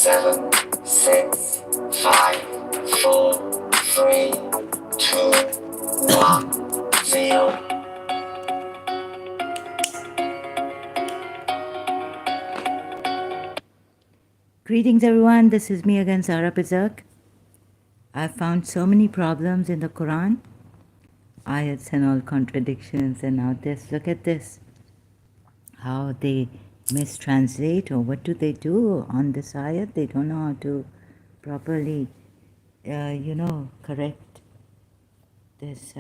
7, 6, 5, 4, 3, 2, 1, 0. Greetings everyone, this is me again, Zara Bizak. I found so many problems in the Quran, ayats and all contradictions, and now look at this, how they mistranslate, or what do they do on this ayat. They don't know how to properly, correct this,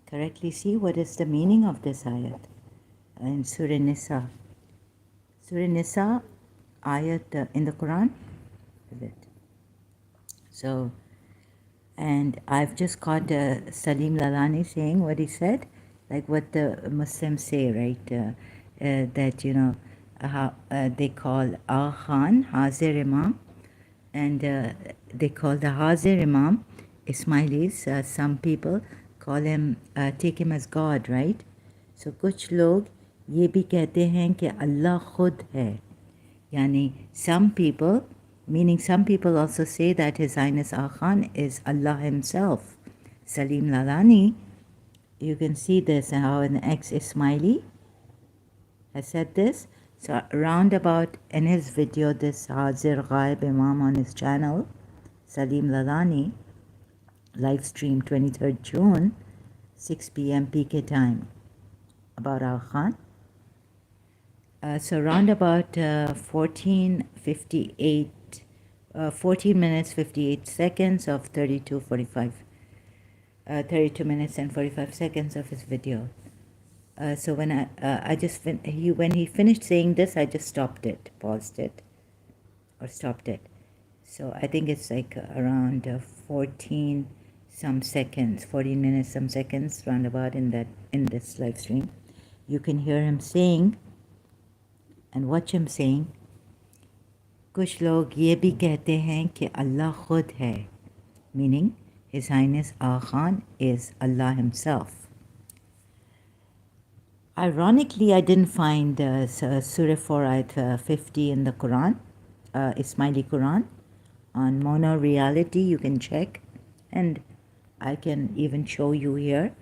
correctly see what is the meaning of this ayat in Surah Nisa. Surah Nisa ayat in the Quran, is it? So, and I've just caught Salim Lalani saying what he said, like what the Muslims say, right? That, they call Al Khan Hazir Imam, and they call the Hazir Imam Ismailis. Some people call him, take him as God, right? So कुछ लोग ये भी कहते हैं कि अल्लाह खुद है. Yani some people, meaning some people also say that His Highness Al Khan is Allah himself. Salim Lalani, you can see this, how an ex-Ismaili has said this. So roundabout in his video, this Hazir Ghaib Imam on his channel, Salim Lalani, live stream 23rd June, 6 p.m. PK time, about Al Khan. So round about 14 minutes 58 seconds of 32 minutes and 45 seconds of his video. So when when he finished saying this, I just stopped it, paused it, or stopped it. So I think it's like around 14 minutes some seconds roundabout in this live stream. You can hear him saying, and watch him saying, कुछ लोग ये भी कहते हैं कि अल्लाह खुद है, meaning His Highness Al Khan is Allah himself. Ironically, I didn't find Surah 4 ayat 50 in the Quran, Ismaili Quran. On Mono Reality, you can check, and I can even show you here.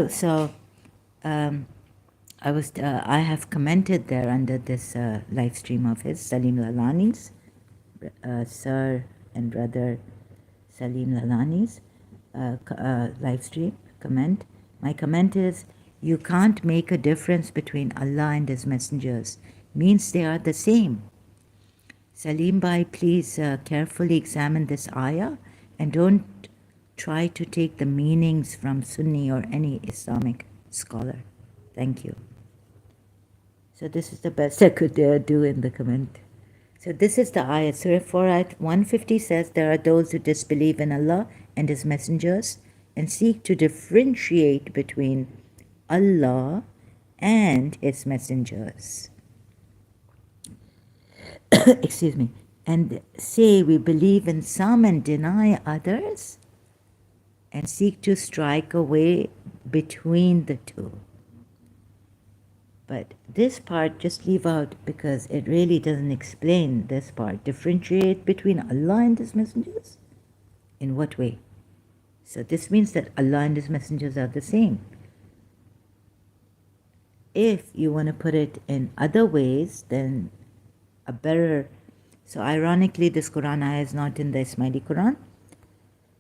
So, I have commented there under this live stream of his, Salim Lalani's, Sir and Brother Salim Lalani's live stream comment. My comment is, you can't make a difference between Allah and His messengers. Means they are the same. Salim Bhai, please carefully examine this ayah and don't try to take the meanings from Sunni or any Islamic scholar. Thank you. So this is the best I could do in the comment. So this is the ayat. Surah 4 ayat 150 says, there are those who disbelieve in Allah and His messengers and seek to differentiate between Allah and His messengers. Excuse me. And say we believe in some and deny others, and seek to strike a way between the two. But this part just leave out because it really doesn't explain this part. Differentiate between Allah and His messengers? In what way? So this means that Allah and His messengers are the same. If you want to put it in other ways, then a better... So ironically, this Quran ayah is not in the Ismaili Quran.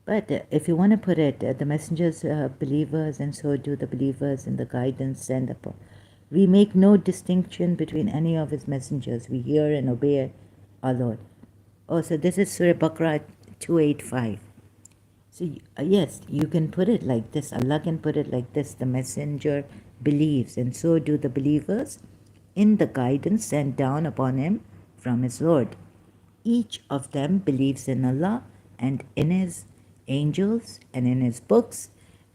But if you want to put it, the messengers are believers, and so do the believers in the guidance sent upon. We make no distinction between any of His messengers. We hear and obey our Lord. Oh, so this is Surah Baqarah 285. So yes, you can put it like this. Allah can put it like this. The messenger believes, and so do the believers in the guidance sent down upon him from his Lord. Each of them believes in Allah and in His angels and in His books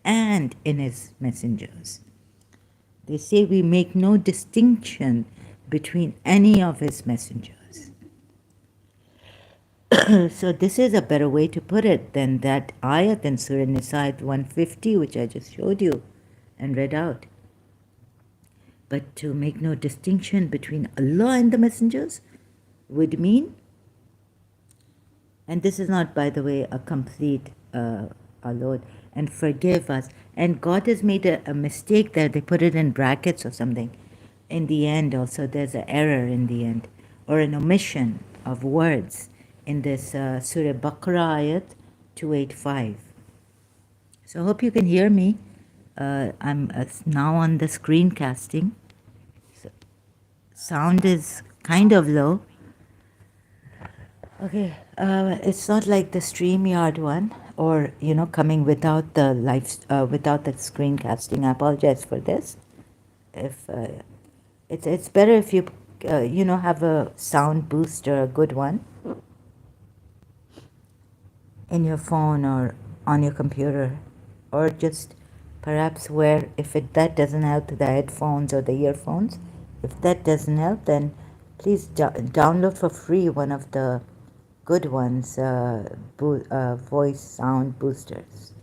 and in His messengers. They say we make no distinction between any of His messengers. So this is a better way to put it than that ayat in Surah Nisa 150, which I just showed you and read out. But to make no distinction between Allah and the messengers, would mean. And this is not, by the way, a complete our Lord, and forgive us. And God has made a mistake there. They put it in brackets or something. In the end, also, there's an error in the end, or an omission of words in this Surah Baqarah ayat 285. So I hope you can hear me. I'm now on the screencasting. So sound is kind of low. Okay, it's not like the StreamYard one, or coming without the without the screencasting. I apologize for this. If it's better if you have a sound booster, a good one, in your phone or on your computer, or just perhaps wear, if that doesn't help, the headphones or the earphones. If that doesn't help, then please download for free one of the good ones, voice sound boosters.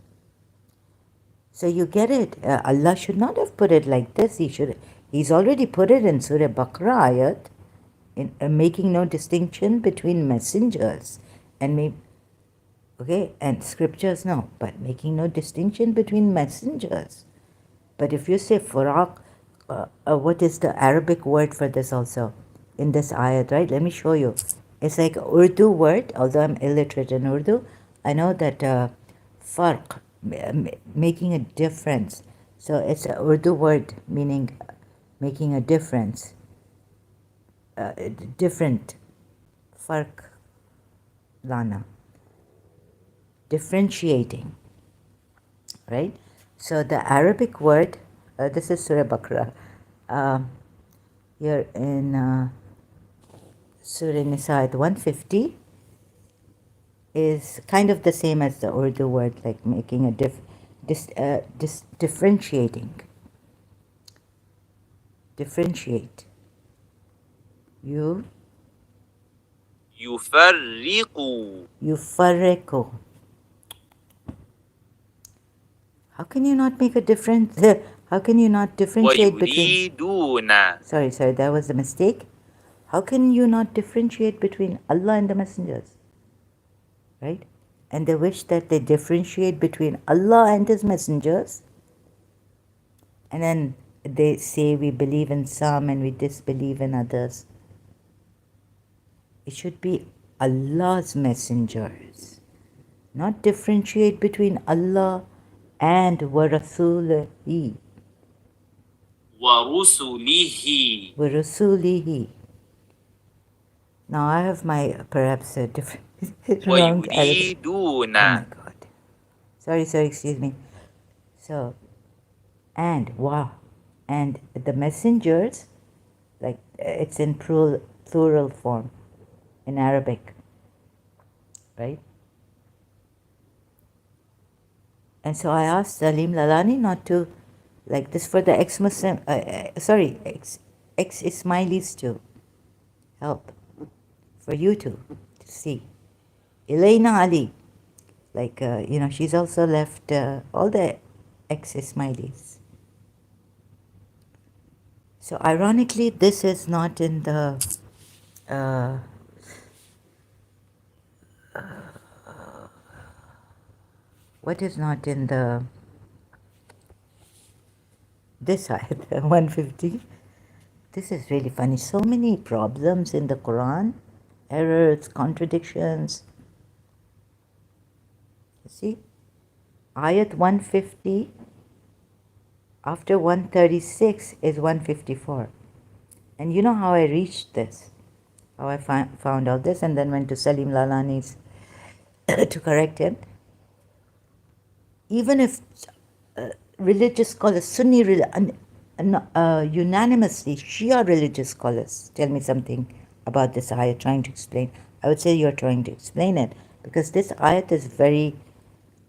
So you get it. Allah should not have put it like this. He's already put it in Surah Baqarah ayat, in making no distinction between messengers and and scriptures, no, but making no distinction between messengers. But if you say Furaq, what is the Arabic word for this also in this ayat, right? Let me show you. It's like Urdu word, although I'm illiterate in Urdu. I know that farq, making a difference. So it's an Urdu word meaning making a difference. Different. Farq lana. Differentiating. Right? So the Arabic word, this is Surah Baqarah. Here in Surah Nisa at 150 is kind of the same as the Urdu word, like making a differentiating. Differentiate. Yufarriqu. How can you not make a difference? How can you not differentiate between... Sorry, that was a mistake. How can you not differentiate between Allah and the messengers? Right? And they wish that they differentiate between Allah and His messengers. And then they say we believe in some and we disbelieve in others. It should be Allah's messengers. Not differentiate between Allah and وَرَسُولِهِ. وَرُسُولِهِ. Now I have my perhaps a different wrong Arabic. Oh my God. Sorry, excuse me. So, and the messengers, like it's in plural form in Arabic, right? And so I asked Salim Lalani not to, like this for the ex-Muslim, ex-Ismailis to help, for you to see. Elena Ali, like, she's also left all the ex-Ismailis. So ironically, this is not in the what is not in the this ayat 150. This is really funny. So many problems in the Quran, errors, contradictions. You see, ayat 150 after 136 is 154. And you know how I reached this, how I found out this, and then went to Salim Lalani's to correct him. Even if religious scholars, unanimously, Shia religious scholars tell me something about this ayat, trying to explain, I would say you're trying to explain it, because this ayat is very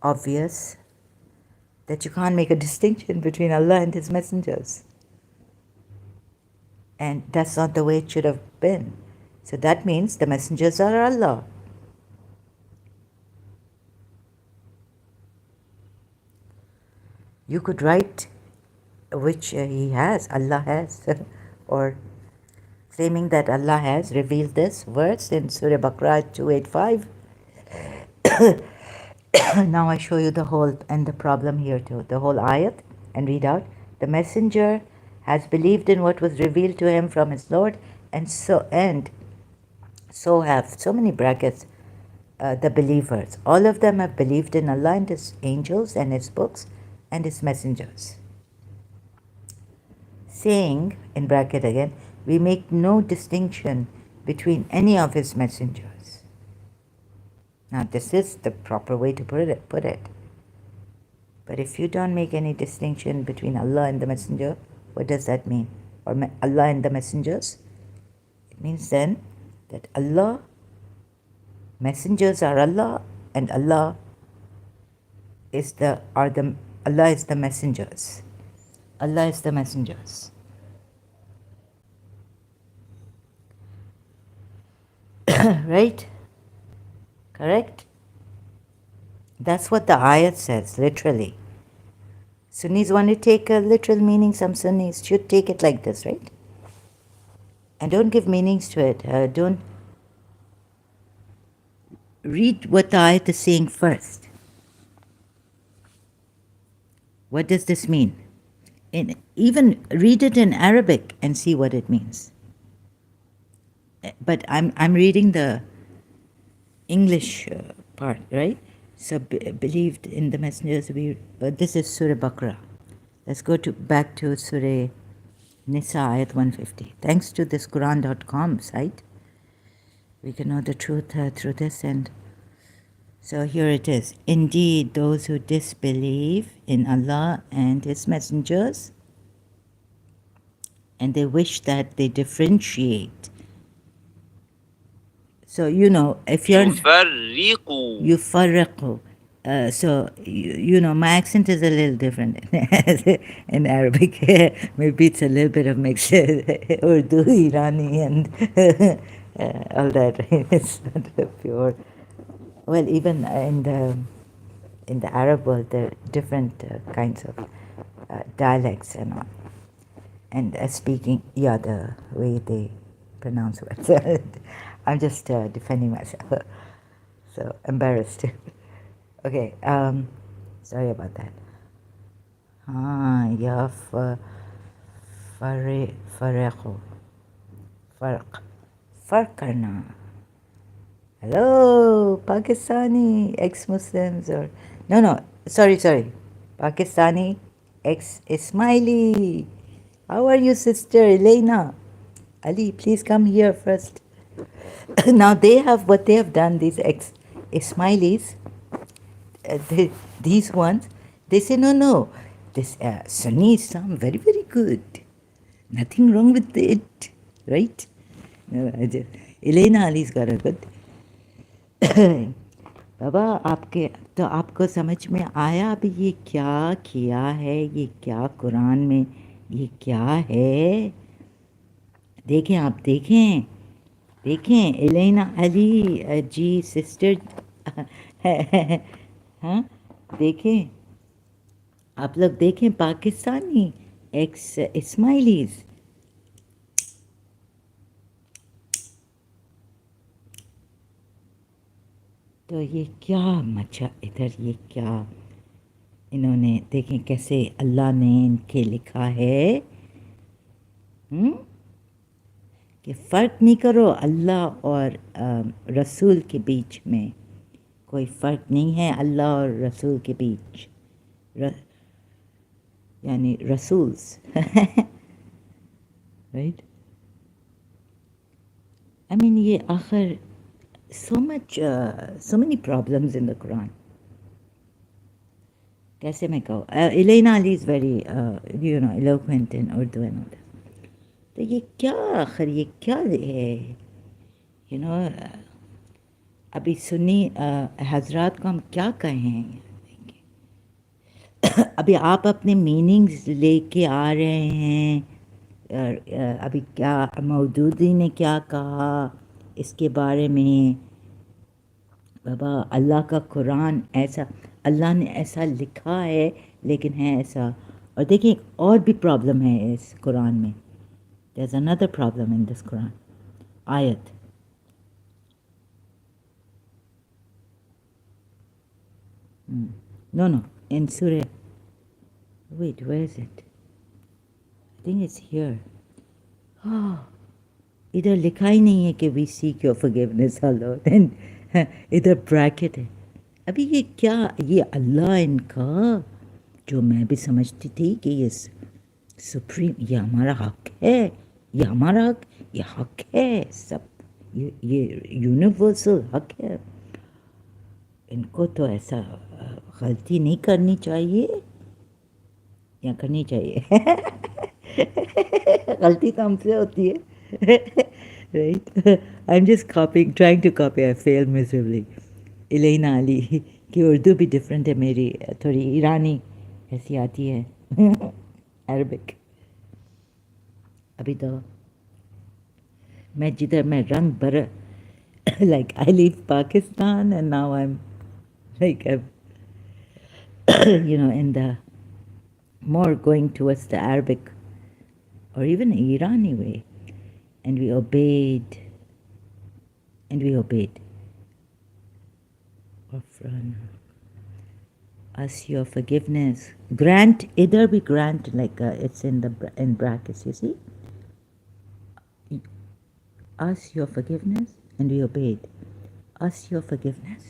obvious that you can't make a distinction between Allah and His messengers. And that's not the way it should have been. So that means the messengers are Allah. You could write, which He has, Allah has, or claiming that Allah has revealed this verse in Surah Baqarah 285. Now I show you the whole and the problem here too, the whole ayat, and read out. The messenger has believed in what was revealed to him from his Lord, and so have, so many brackets, the believers. All of them have believed in Allah and His angels and His books and His messengers. Saying, in bracket again, we make no distinction between any of His messengers. Now this is the proper way to put it. But if you don't make any distinction between Allah and the messenger, what does that mean? Or Allah and the messengers? It means then that Allah, messengers are Allah, and Allah is the messengers. Allah is the messengers. Right? Correct? That's what the ayat says, literally. Sunnis want to take a literal meaning. Some Sunnis should take it like this, right? And don't give meanings to it. Don't read what the ayat is saying first. What does this mean? Even read it in Arabic and see what it means. But I'm reading the English part, right? So believed in the messengers. This is Surah Baqarah. Let's go back to Surah Nisa, ayat 150. Thanks to this Quran.com site, we can know the truth through this. And so here it is. Indeed, those who disbelieve in Allah and His messengers, and they wish that they differentiate. So, if you're... يفرقوا. So, my accent is a little different in Arabic. Maybe it's a little bit of mix. Urdu, Irani, and all that. It's not pure. Well, even in the Arab world, there are different kinds of dialects and all. And speaking, the way they pronounce words. I'm just defending myself. So embarrassed. Okay, sorry about that. Ya farqo. Farq karna. Hello, Pakistani ex-Muslims or... No, sorry. Pakistani ex-Ismaili. How are you, sister Elena? Ali, please come here first. Now what they have done, these ex-Ismailis, these ones, they say, no, this Sunni Islam, very, very good. Nothing wrong with it, right? Elena Ali's got a good. बाबा आपको समझ में आया अभी ये क्या किया है, ये क्या कुरान में ये क्या है? देखें, आप देखें, एलेना अली जी सिस्टर, हाँ, देखें, आप लोग देखें, पाकिस्तानी ex-Ismailis. तो ये क्या मचा इधर, ये क्या इन्होंने, देखें कैसे अल्लाह ने इनके लिखा है कि फ़र्क नहीं करो अल्लाह और रसूल के बीच में. कोई फ़र्क नहीं है अल्लाह और रसूल के बीच, यानी रसूल्स. राइट, आई मीन ये आखिर so many problems in the Quran. कैसे मैं कहूँ, Elena Ali is very eloquent in Urdu and all that. तो ये क्या आखिर, ये क्या है, अभी सुन्नी हजरात को हम क्या कहें? अभी आप अपने मीनिंग्स लेके आ रहे हैं. अभी क्या मौदूदी ने क्या कहा इसके बारे में? बाबा, अल्लाह का कुरान ऐसा, अल्लाह ने ऐसा लिखा है, लेकिन है ऐसा. और देखिए, और भी प्रॉब्लम है इस कुरान में. There's another problem in this Quran. Ayat. No, in Surah. Wait, where is it? I think it's here. Oh, इधर लिखा ही नहीं है कि we seek your forgiveness, Allah. Then इधर ब्रैकेट है. अभी ये क्या, ये अल्लाह इनका, जो मैं भी समझती थी कि ये सुप्रीम, ये हमारा हक है, ये हमारा हक, ये हक है सब, ये यूनिवर्सल हक है. इनको तो ऐसा गलती नहीं करनी चाहिए या करनी चाहिए. गलती तो हमसे होती है. Right? I'm just trying to copy. I failed miserably. इलेना Ali की उर्दू भी डिफरेंट है मेरी, थोड़ी ईरानी ऐसी आती है. अरबिक. अभी तो मैं जिधर मैं रंग भर, like I leave Pakistan and now I'm like in the more going towards the Arabic or even Irani way, and we obeyed. Ghufran, us your forgiveness. Grant, either be grant, like it's in brackets, you see. Us your forgiveness, and we obeyed. Us your forgiveness.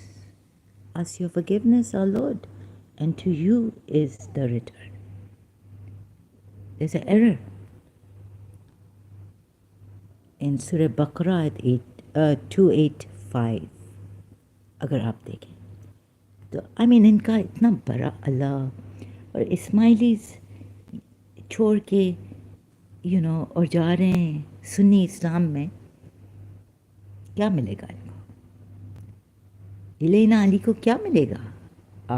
Us your forgiveness, our Lord, and to you is the return. There's an error in Surah Baqarah at 285. अगर आप देखें तो इनका इतना बड़ा अल्लाह, और इस्माइलीस छोड़ के और जा रहे हैं सुन्नी इस्लाम में. क्या मिलेगा इनको? इलेना अली को क्या मिलेगा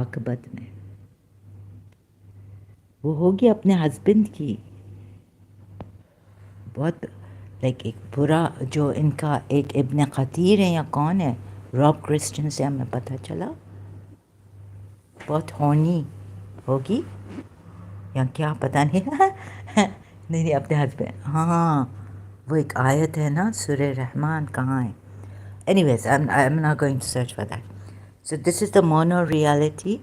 आकबत में? वो होगी अपने हस्बैंड की बहुत लाइक एक बुरा, जो इनका एक इब्न खतीर है या कौन है, रॉब क्रिस्टियन से हमें पता चला, बहुत होनी होगी या क्या पता नहीं. नहीं अपने हस्बैंड. हाँ, वो एक आयत है ना सूरह रहमान, कहाँ है? Anyways, I'm not going to search for that. So this is the mono reality.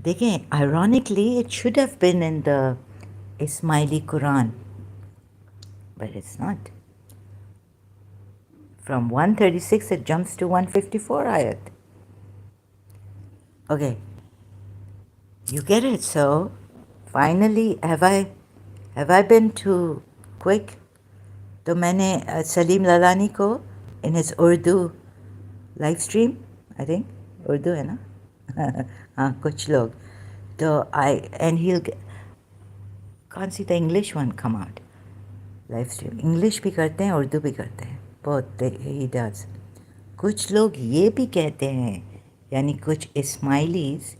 देखें, ironically it should have been in the Ismaili Quran, but it's not. From 136 it jumps to 154 ayat. Okay, you get it. So finally, have I been too quick? तो मैंने सलीम ललानी को in his Urdu live stream, I think Urdu है ना. हाँ, कुछ लोग तो and he'll can't see the English one come out live stream. English भी करते हैं, उर्दू भी करते हैं, बहुत he does. कुछ लोग ये भी कहते हैं, यानी कुछ Ismailis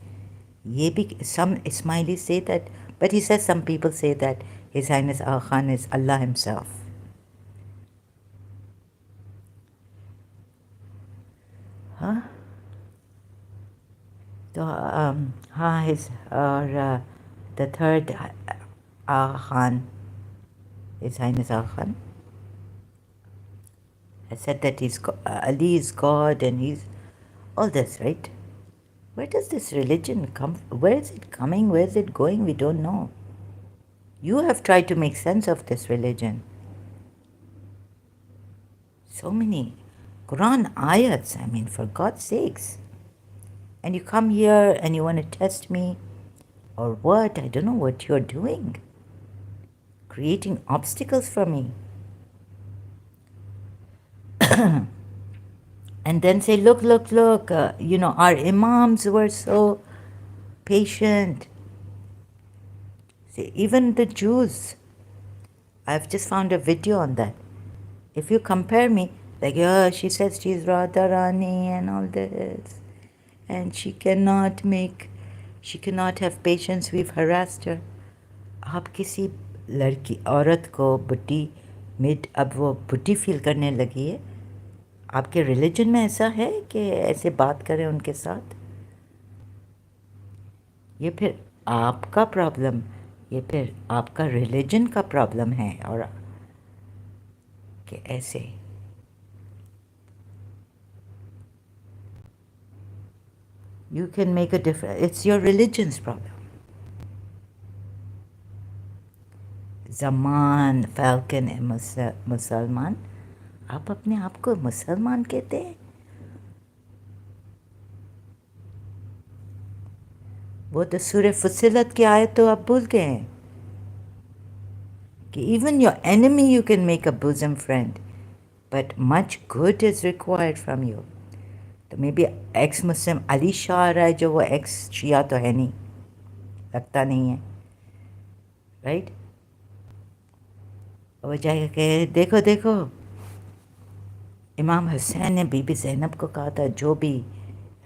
ये भी, some Ismailis say that, but he says some people say that His Highness Aga Khan is Allah himself. Huh? तो हाँ, his और the third Aga Khan, His Highness Aga Khan, has said that Ali is God and he's all this, right? Where does this religion come from? Where is it coming? Where is it going? We don't know. You have tried to make sense of this religion. So many Quran ayats, for God's sakes. And you come here and you want to test me or what? I don't know what you're doing. Creating obstacles for me. And then say, look, our imams were so patient. See, even the Jews, I've just found a video on that. If you compare me, like, she says she's Radharani and all this, and she cannot have patience, we've harassed her. आप किसी लड़की, औरत को बुढ़ी, अब वो बुढ़ी feel करने लगी है, आपके रिलीजन में ऐसा है कि ऐसे बात करें उनके साथ? ये फिर आपका प्रॉब्लम, ये फिर आपका रिलीजन का प्रॉब्लम है, और कि ऐसे you can make a difference. It's your religion's problem. Zaman, Falcon and Musalman. आप अपने आप को मुसलमान कहते हैं? वो तो सूरह फुसिलत की आयत तो आप भूल गए हैं कि even your enemy you can make a bosom friend, but much good is required from you. तो मे बी एक्स मुस्लिम अली शाह आ रहा है जो वो एक्स शिया तो है नहीं, लगता नहीं है, राइट? वो जाएगा कि देखो देखो इमाम हुसैन ने बीबी ज़ैनब को कहा था जो भी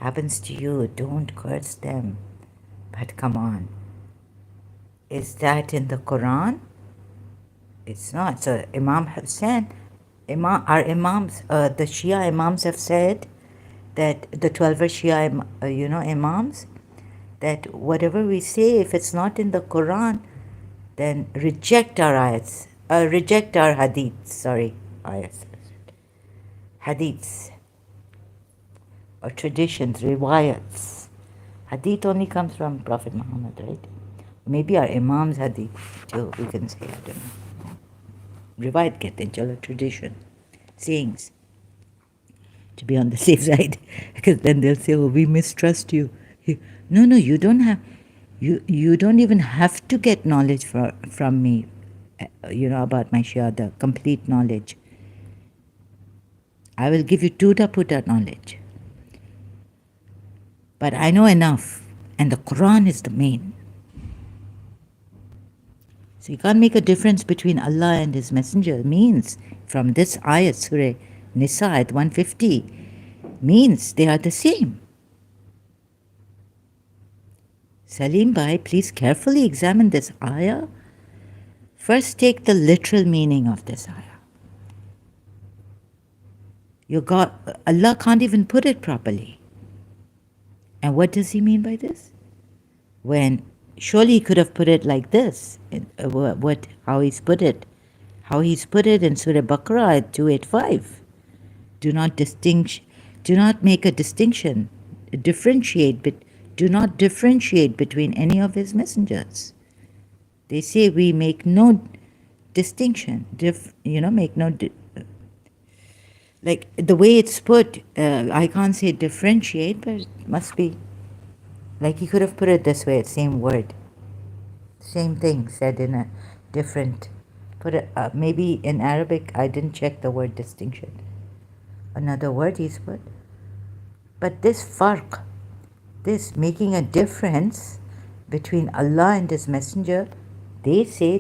happens to you don't curse them, but come on, is that in the Quran? It's not. So Imam Hussein, our imams, the Shia imams have said that the 12 Shia imams, that whatever we say, if it's not in the Quran, then reject our ayats, reject our hadiths, hadiths, or traditions, riwayats. Hadith only comes from Prophet Muhammad, right? Maybe our imams hadith too, we can say, I don't know. Riwayat कहते हैं, चलो, tradition, sayings, to be on the safe side, because then they'll say, oh, we mistrust you. No, you don't have, you don't even have to get knowledge from me, about my Shia, the complete knowledge. I will give you tuta-puta knowledge. But I know enough, and the Quran is the main. So you can't make a difference between Allah and His Messenger. Means, from this ayat, Surah Nisa, ayat 150, means they are the same. Salim Bhai, please carefully examine this ayah. First take the literal meaning of this ayah. Allah can't even put it properly. And what does He mean by this? When surely He could have put it like this. How He's put it in Surah Baqarah 285. Do not make a distinction. Do not differentiate between any of His messengers. They say we make no distinction. Like the way it's put, I can't say differentiate, but it must be like He could have put it this way, same word, same thing said in a different, maybe in Arabic, I didn't check the word distinction. Another word He's put. But this farq, this making a difference between Allah and His Messenger, they say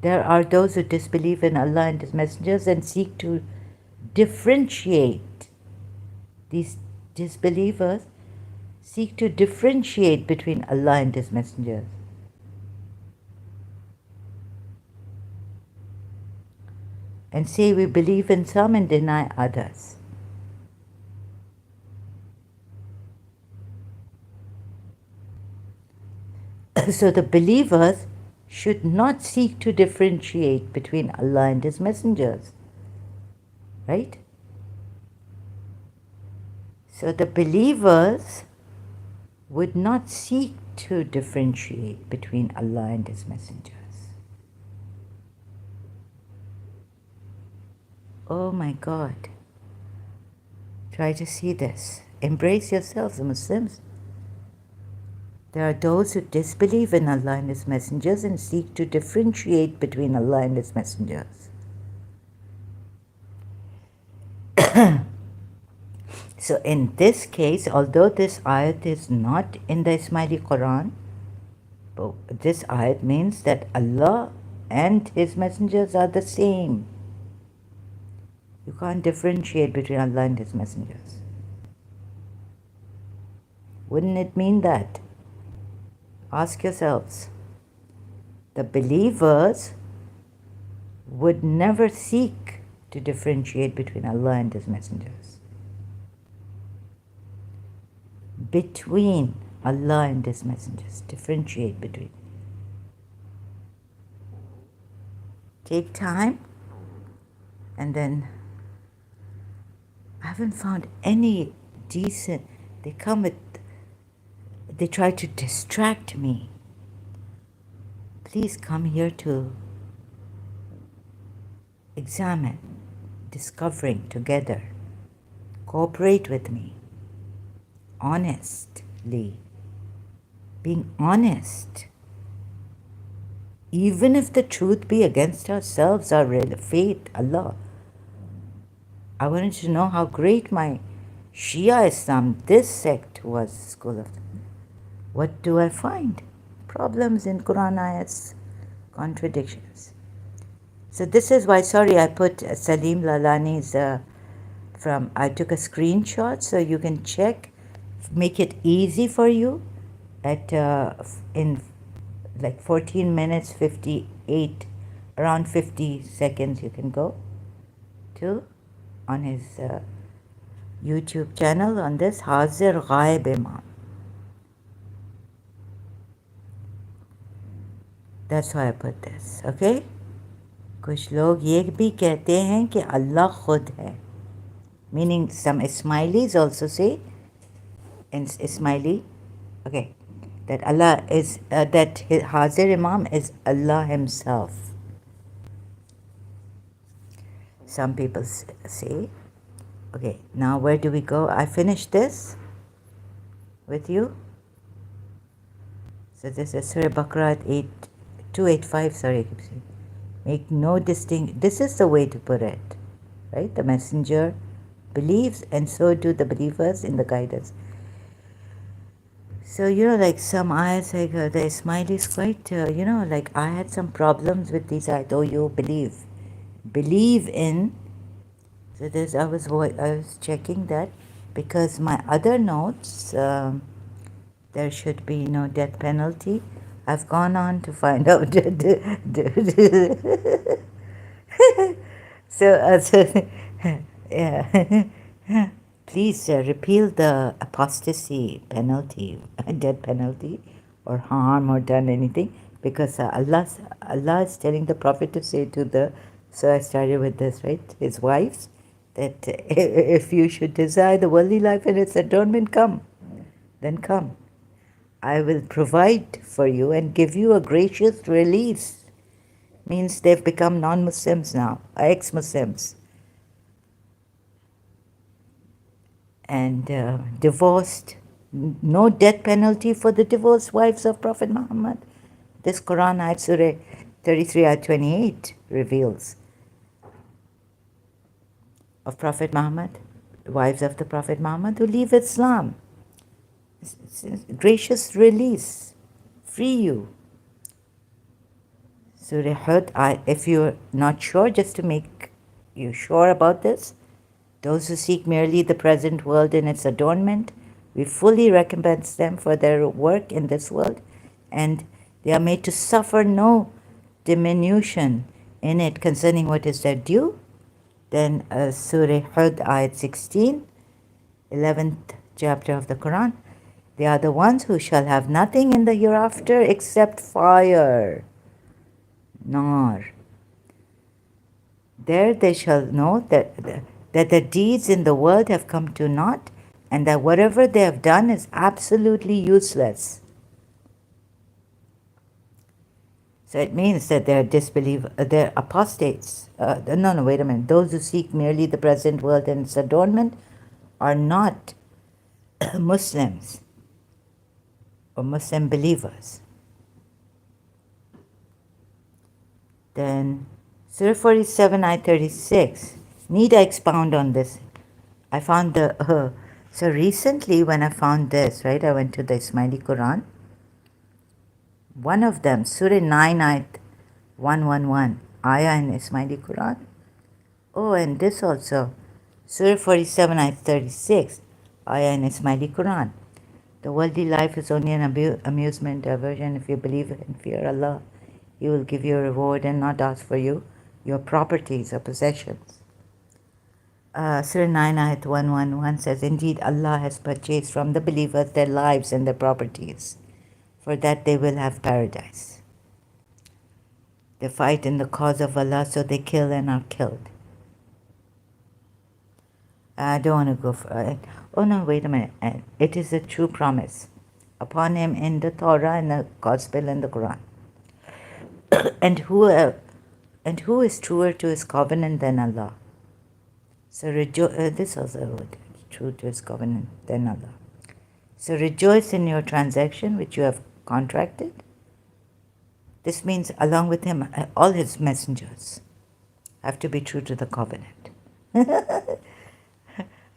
there are those who disbelieve in Allah and His messengers and seek to differentiate. These disbelievers seek to differentiate between Allah and His messengers. And say we believe in some and deny others. So the believers should not seek to differentiate between Allah and His messengers. Right? So the believers would not seek to differentiate between Allah and His messengers. Oh my God. Try to see this. Embrace yourselves, Muslims. There are those who disbelieve in Allah and His messengers and seek to differentiate between Allah and His messengers. So in this case, although this ayat is not in the Ismaili Quran, but this ayat means that Allah and His messengers are the same. You can't differentiate between Allah and His messengers. Wouldn't it mean that? Ask yourselves. The believers would never seek to differentiate between Allah and His messengers. Between Allah and His messengers. Differentiate between. Take time And then I haven't found any decent. They come with, they try to distract me. Please come here to examine, discovering together. Cooperate with me. Honestly. Being honest. Even if the truth be against ourselves, our faith, Allah. I wanted to know how great my Shia Islam, this sect, was school of. What do I find? Problems in Quran ayats, contradictions. So this is why, sorry, I put Salim Lalani's I took a screenshot so you can check, make it easy for you at in like 14 minutes 58, around 50 seconds you can go to on his YouTube channel on this Hazir Ghaib Imam. That's why I put this, okay? कुछ लोग ये भी कहते हैं कि अल्लाह खुद है, meaning some Ismailis also say in Ismaili, okay, that Allah is that Hazir Imam is Allah himself. Some people say, okay, now where do we go? I finished this with you. So this is Surah Baqarah at 285, sorry, I keep saying. Make no distinction. This is the way to put it, right? The messenger believes, and so do the believers in the guidance. So, like some ayahs, like the Ismailis quite, like I had some problems with these ayahs. Oh, you believe in. So this, I was checking that because my other notes, there should be no death penalty. I've gone on to find out. So yeah. Please repeal the apostasy penalty, death penalty, or harm or done anything, because Allah is telling the Prophet to say to the. So I started with this, right? His wives, that if you should desire the worldly life and its adornment, then come. I will provide for you and give you a gracious release. Means they've become non-Muslims now, ex-Muslims. And divorced, no death penalty for the divorced wives of Prophet Muhammad. This Quran ayat Surah 33 ayat 28 reveals of Prophet Muhammad, wives of the Prophet Muhammad who leave Islam. Gracious release, free you. Surah Hud, if you're not sure, just to make you sure about this, those who seek merely the present world and its adornment, we fully recompense them for their work in this world, and they are made to suffer no diminution in it concerning what is their due. Then Surah Hud, ayat 16, 11th chapter of the Quran, they are the ones who shall have nothing in the hereafter except fire, nar. There they shall know that their deeds in the world have come to naught, and that whatever they have done is absolutely useless. So it means that they're they're apostates. No, wait a minute. Those who seek merely the present world and its adornment are not Muslims or Muslim believers. Then Surah 47, ayat 36. Need I expound on this? I found so recently when I found this, right, I went to the Ismaili Quran. One of them, Surah 9, ayat 111, ayah in Ismaili Quran. Oh, and this also, Surah 47, ayat 36, ayah in Ismaili Quran. The worldly life is only an amusement, diversion. If you believe and fear Allah, He will give you a reward and not ask for you your properties or possessions. Surah 9 ayat 111 says, indeed Allah has purchased from the believers their lives and their properties. For that they will have paradise. They fight in the cause of Allah, so they kill and are killed. I don't want to go for it. Oh no, wait a minute. It is a true promise upon him in the Torah, in the Gospel, and the Quran. and who is truer to his covenant than Allah? So this also would true to his covenant than Allah. So rejoice in your transaction which you have contracted. This means along with him, all his messengers have to be true to the covenant.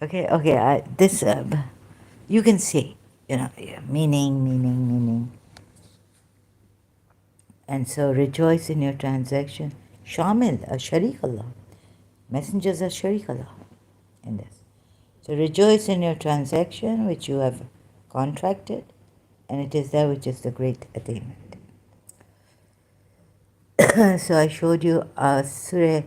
Okay. This you can see, meaning. And so rejoice in your transaction. Shamil, Sharik Allah. Messengers are Sharik Allah in this. So rejoice in your transaction which you have contracted, and it is that which is the great attainment. So I showed you Surah.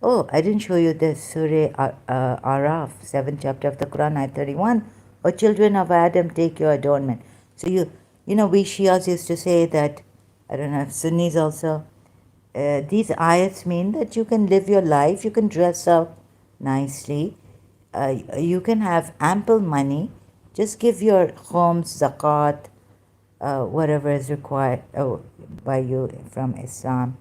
Oh, I didn't show you this Surah Araf, 7th chapter of the Quran, ayat 31. O children of Adam, take your adornment. So we Shias used to say that, I don't know if Sunnis also, these ayats mean that you can live your life, you can dress up nicely, you can have ample money, just give your homes zakat, whatever is required by you from Islam.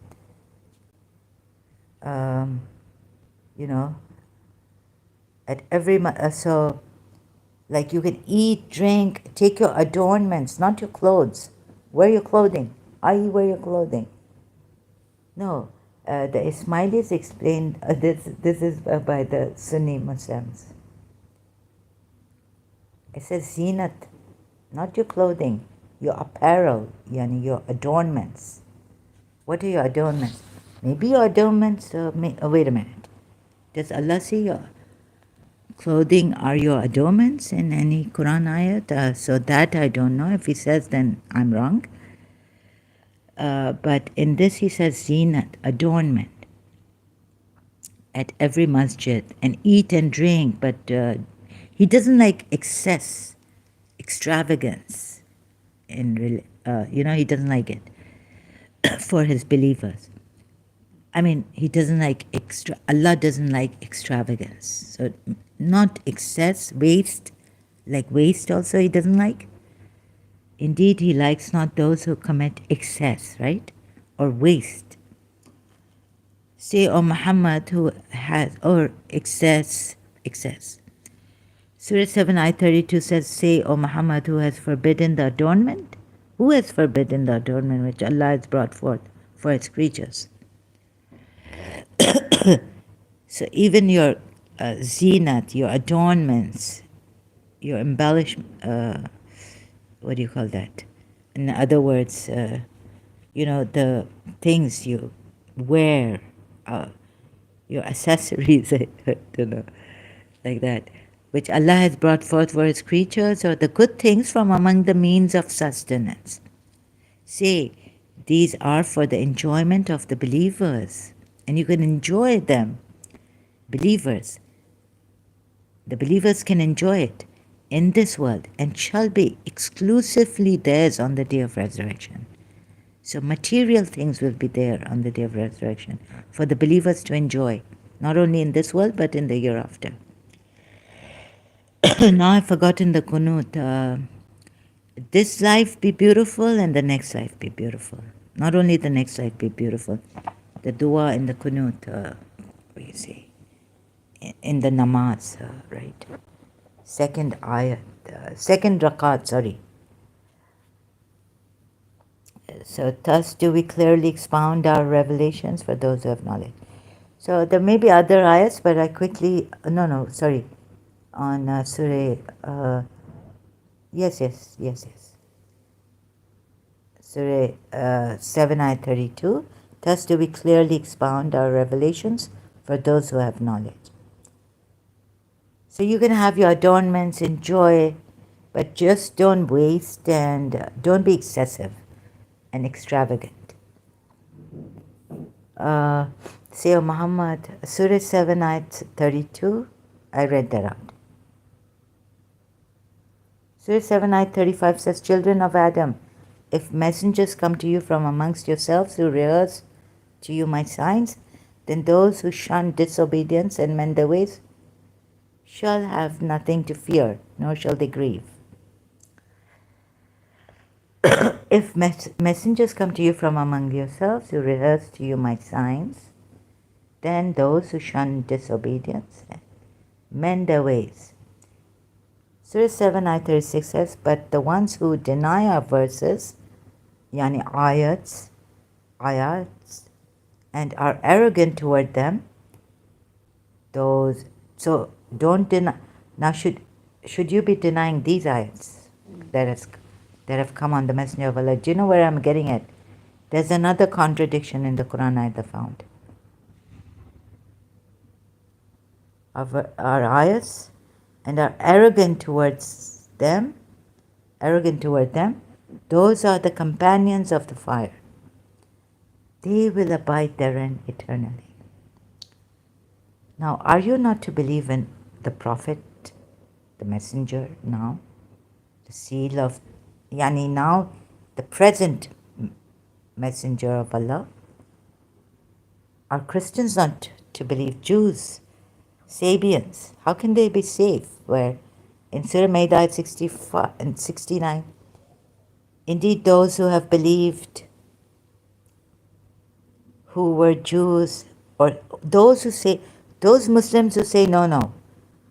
At every so like you can eat, drink, take your adornments, not your clothes. Wear your clothing. I.e. wear your clothing. No, the Ismailis explained this is by the Sunni Muslims. It says zinat, not your clothing, your apparel, yani your adornments. What are your adornments? Maybe your adornments, wait a minute. Does Allah say your clothing are your adornments in any Quran ayat? So that I don't know. If he says, then I'm wrong. But in this he says zinat, adornment, at every masjid, and eat and drink, but he doesn't like excess, extravagance. He doesn't like it for his believers. I mean, he doesn't like Allah doesn't like extravagance. So not excess, waste, like waste also he doesn't like. Indeed, he likes not those who commit excess, right? Or waste. Say, O Muhammad, who has, or excess. Surah 7, ayat 32 says, say, O Muhammad, who has forbidden the adornment? Who has forbidden the adornment which Allah has brought forth for its creatures? So even your zinat, your adornments, your embellishment, what do you call that? In other words, the things you wear, your accessories, I don't know, like that, which Allah has brought forth for His creatures, or the good things from among the means of sustenance. Say, these are for the enjoyment of the believers, and you can enjoy them. Believers. The believers can enjoy it in this world and shall be exclusively theirs on the day of resurrection. So material things will be there on the day of resurrection for the believers to enjoy, not only in this world but in the year after. Now I've forgotten the kunut. This life be beautiful and the next life be beautiful. Not only the next life be beautiful, the dua and the kunut, what do you say? In the namaz, right? Second ayat, second rakat, sorry. So thus do we clearly expound our revelations for those who have knowledge. So there may be other ayats, but I quickly, on Surah, yes. Surah 7, ayat 32. Thus do we clearly expound our revelations for those who have knowledge. So you can have your adornments, enjoy, but just don't waste and don't be excessive and extravagant. Say, O Muhammad, Surah 7, ayat 32, I read that out. Surah 7, ayat 35 says, children of Adam, if messengers come to you from amongst yourselves who rehearse to you my signs, then those who shun disobedience and mend their ways shall have nothing to fear, nor shall they grieve. If messengers come to you from among yourselves, who rehearse to you my signs, then those who shun disobedience mend their ways. Surah 7, Ayah 36 says, but the ones who deny our verses, yani ayats, and are arrogant toward them, those, so don't deny. Now should you be denying these ayats that have come on the Messenger of Allah? Do you know where I'm getting at? There's another contradiction in the Quran I found. Our ayats and are arrogant toward them, those are the companions of the fire. They will abide therein eternally. Now, are you not to believe in the Prophet, the Messenger now? The seal of, yani now, the present Messenger of Allah? Are Christians not to believe? Jews, Sabians, how can they be safe? Where in Surah Ma'idah 65 and 69, indeed those who have believed, who were Jews, or those Muslims who say, no,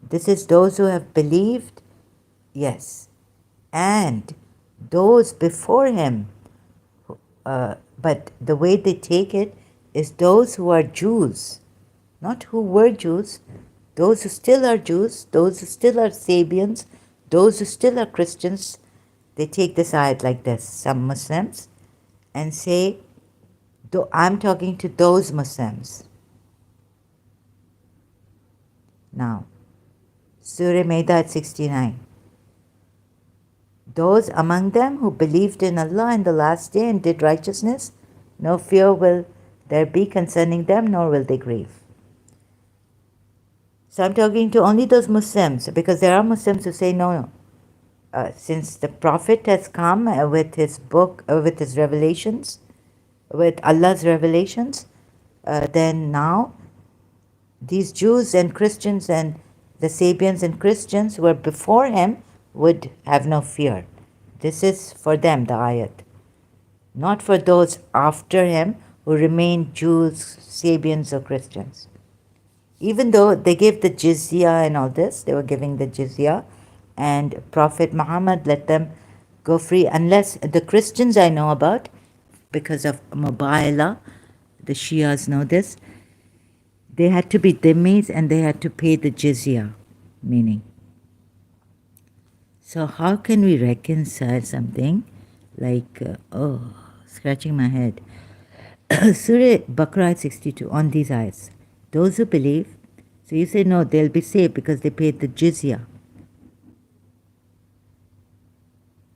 this is those who have believed, yes, and those before him, but the way they take it is those who are Jews, not who were Jews, those who still are Jews, those who still are Sabians, those who still are Christians. They take this ayat like this, some Muslims, and say, I'm talking to those Muslims. Now, Surah Ma'idah 69. Those among them who believed in Allah in the last day and did righteousness, no fear will there be concerning them, nor will they grieve. So I'm talking to only those Muslims, because there are Muslims who say, no. Since the Prophet has come with his book, with his revelations, with Allah's revelations, then now these Jews and Christians and the Sabians and Christians who were before him would have no fear. This is for them, the ayat. Not for those after him who remain Jews, Sabians or Christians. Even though they gave the jizya and all this, they were giving the jizya, and Prophet Muhammad let them go free, unless the Christians I know about, because of Mubayla, the Shias know this, they had to be dhimmis and they had to pay the jizya, meaning. So how can we reconcile something like, scratching my head. Surah Baqarah 62, on these ayats. Those who believe, so you say no, they'll be saved because they paid the jizya.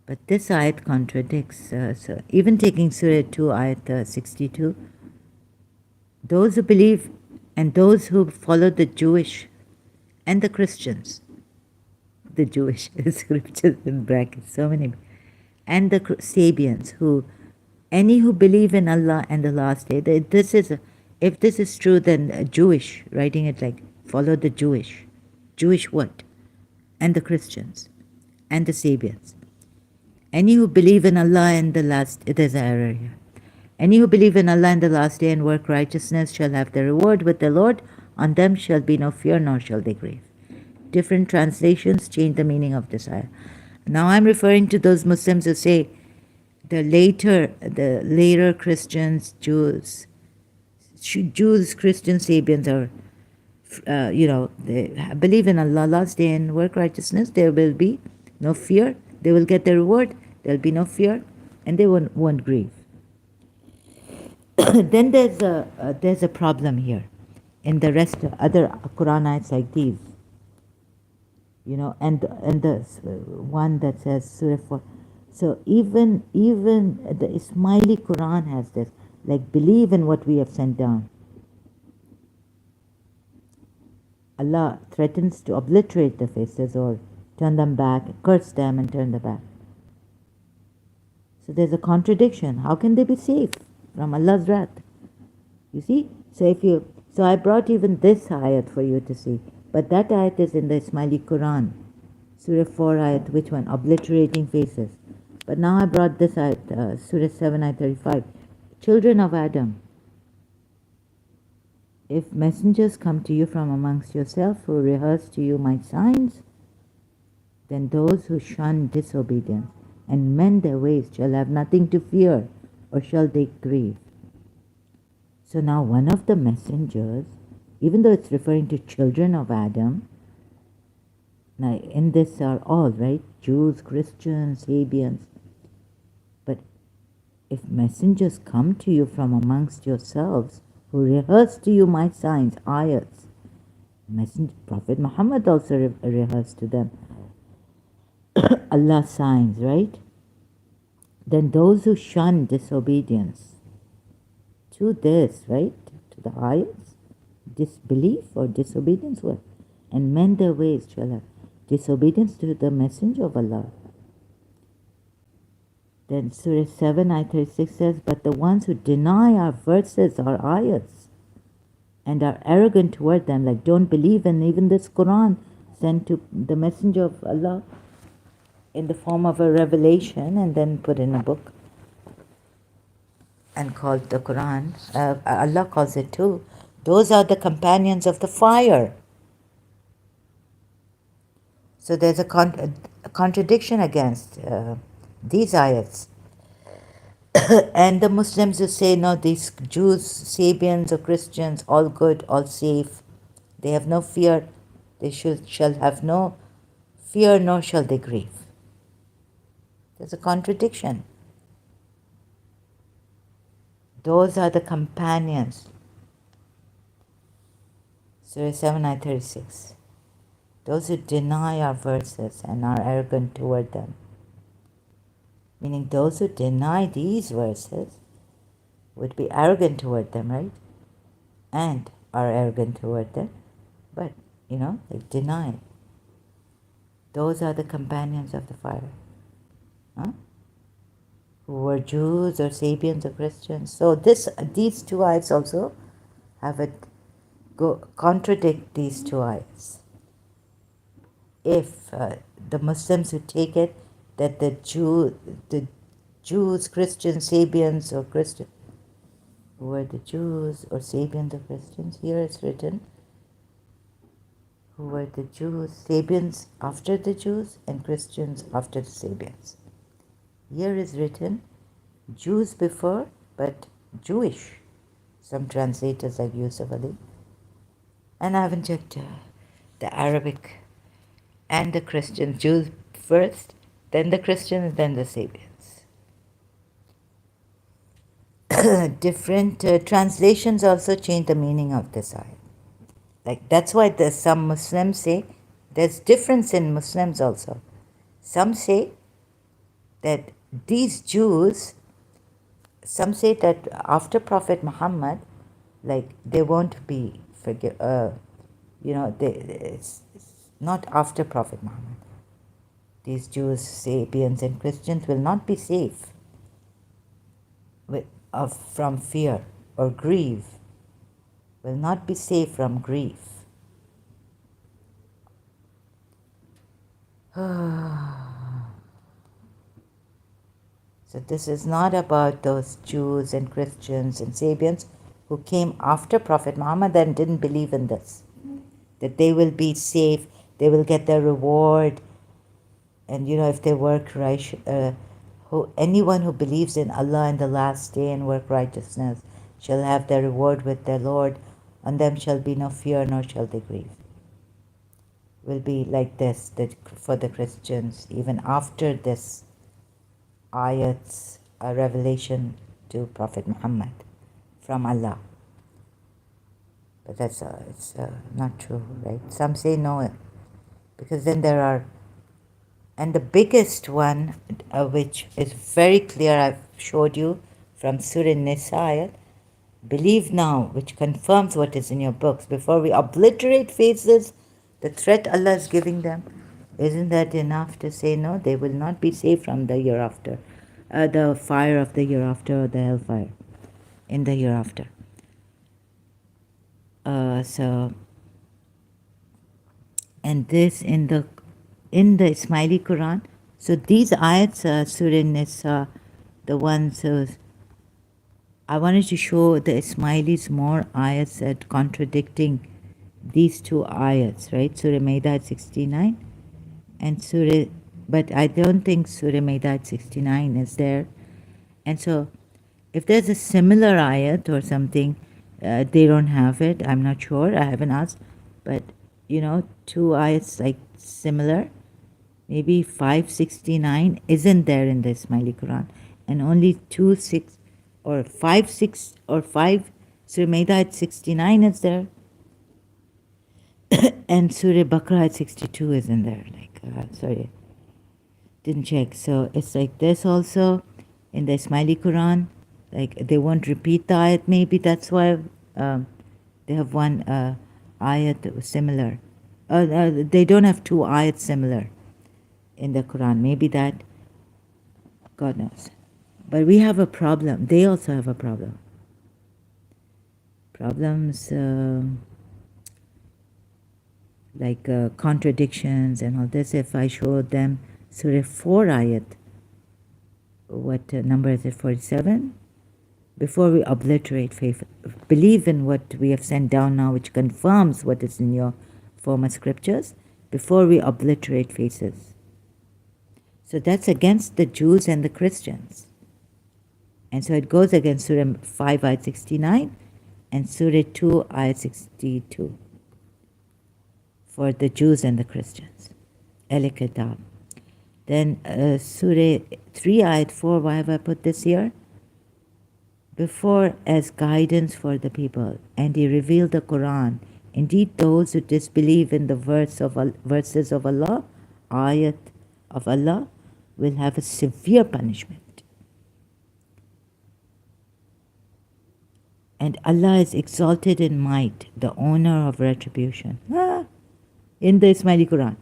But this ayat contradicts. So even taking Surah 2, ayat 62, those who believe and those who follow the Jewish and the Christians, the Jewish scriptures in brackets, so many, and the Sabians, any who believe in Allah and the last day, if this is true, then Jewish, writing it like, follow the Jewish what? And the Christians, and the Sabians. Any who believe in Allah and the last, there's an error here. Any who believe in Allah and the last day and work righteousness shall have their reward with the Lord. On them shall be no fear, nor shall they grieve. Different translations change the meaning of this ayah. Now I'm referring to those Muslims who say the later Christians, Jews, Christians, Sabians are, they believe in Allah last day and work righteousness. There will be no fear. They will get their reward. There will be no fear, and they won't grieve. Then there's a problem here in the rest of other Quran ayats like these, and the one that says Surah 4. So even the Ismaili Quran has this, like, believe in what we have sent down. Allah threatens to obliterate the faces or turn them back, curse them and turn them back. So there's a contradiction. How can they be safe from Allah's wrath? You see? So I brought even this ayat for you to see. But that ayat is in the Ismaili Quran, Surah 4 ayat, which one? Obliterating faces. But now I brought this ayat, Surah 7 ayat 35. Children of Adam, if messengers come to you from amongst yourself who rehearse to you my signs, then those who shun disobedience and mend their ways shall have nothing to fear, or shall they grieve. So now one of the messengers, even though it's referring to children of Adam, now in this are all, right? Jews, Christians, Sabians. But if messengers come to you from amongst yourselves, who rehearse to you my signs, ayats, Prophet Muhammad also rehearsed to them Allah's signs, right? Then those who shun disobedience to this, right, to the ayats, disbelief or disobedience, what? And mend their ways shall have disobedience to the messenger of Allah. Then Surah 7, ayat 36 says, but the ones who deny our verses, our ayats, and are arrogant toward them, like don't believe in even this Quran sent to the messenger of Allah in the form of a revelation and then put in a book and called the Quran, Allah calls it too, those are the companions of the fire. So there's a contradiction against these ayats. And the Muslims who say, no, these Jews, Sabians or Christians, all good, all safe, they have no fear, they shall have no fear, nor shall they grieve. There's a contradiction. Those are the companions. Surah 7, ayat 36. Those who deny our verses and are arrogant toward them. Meaning those who deny these verses would be arrogant toward them, right? And are arrogant toward them. But, they deny. Those are the companions of the fire. Huh? Who were Jews or Sabians or Christians. So these two ayats also have contradict these two ayats. If the Muslims who take it that the Jews, Christians, Sabians or Christians, who were the Jews or Sabians or Christians, here it's written, who were the Jews, Sabians after the Jews and Christians after the Sabians. Here is written, Jews before, but Jewish. Some translators like Yusuf Ali. And I haven't checked the Arabic and the Christians, Jews first, then the Christians, then the Sabians. Different translations also change the meaning of this ayat. Like that's why some Muslims say, there's difference in Muslims also. Some say that these Jews, some say that after Prophet Muhammad, like they won't be it's not after Prophet Muhammad. These Jews, Sabians and Christians will not be safe from fear or grief, will not be safe from grief. So this is not about those Jews and Christians and Sabians who came after Prophet Muhammad and didn't believe in this. That they will be safe, they will get their reward, and if they work right, anyone who believes in Allah and the last day and work righteousness shall have their reward with their Lord, on them shall be no fear nor shall they grieve. Will be like this that for the Christians, even after this ayats, a revelation to Prophet Muhammad from Allah. But it's not true, right? Some say no, because then there are, and the biggest one, which is very clear, I've showed you from Surah Nisa, believe now, which confirms what is in your books. Before we obliterate faces, the threat Allah is giving them, isn't that enough to say no? They will not be safe from the hereafter, the fire of the hereafter, or the hellfire in the hereafter. So and this in the Ismaili Quran. So these ayats, Surah Nisa, the ones I wanted to show the Ismailis more ayats at contradicting these two ayats, right? Surah Maida at 69 and Surah, but I don't think Surah Maida at 69 is there. And so if there's a similar ayat or something, they don't have it. I'm not sure. I haven't asked. But, two ayats like similar. Maybe 569 isn't there in the Ismaili Quran. And only 2, 6, or 5, 6, or 5, Surah Maida at 69 is there. And Surah Baqarah at 62 isn't there. Sorry, didn't check. So it's like this also in the Ismaili Quran. Like they won't repeat the ayat. Maybe that's why they have one ayat similar. They don't have two ayats similar in the Quran. Maybe that, God knows. But we have a problem. They also have a problem. Problems like contradictions and all this. If I showed them Surah 4 ayat, what number is it, 47? Before we obliterate faith, believe in what we have sent down now, which confirms what is in your former scriptures, before we obliterate faces. So that's against the Jews and the Christians. And so it goes against Surah 5 ayat 69 and Surah 2 ayat 62 for the Jews and the Christians. El-Kitab. Then Surah 3 ayat 4, why have I put this here? Before as guidance for the people, and he revealed the Quran. Indeed, those who disbelieve in the verses of Allah, ayat of Allah, will have a severe punishment. And Allah is exalted in might, the owner of retribution. In the Ismaili Quran.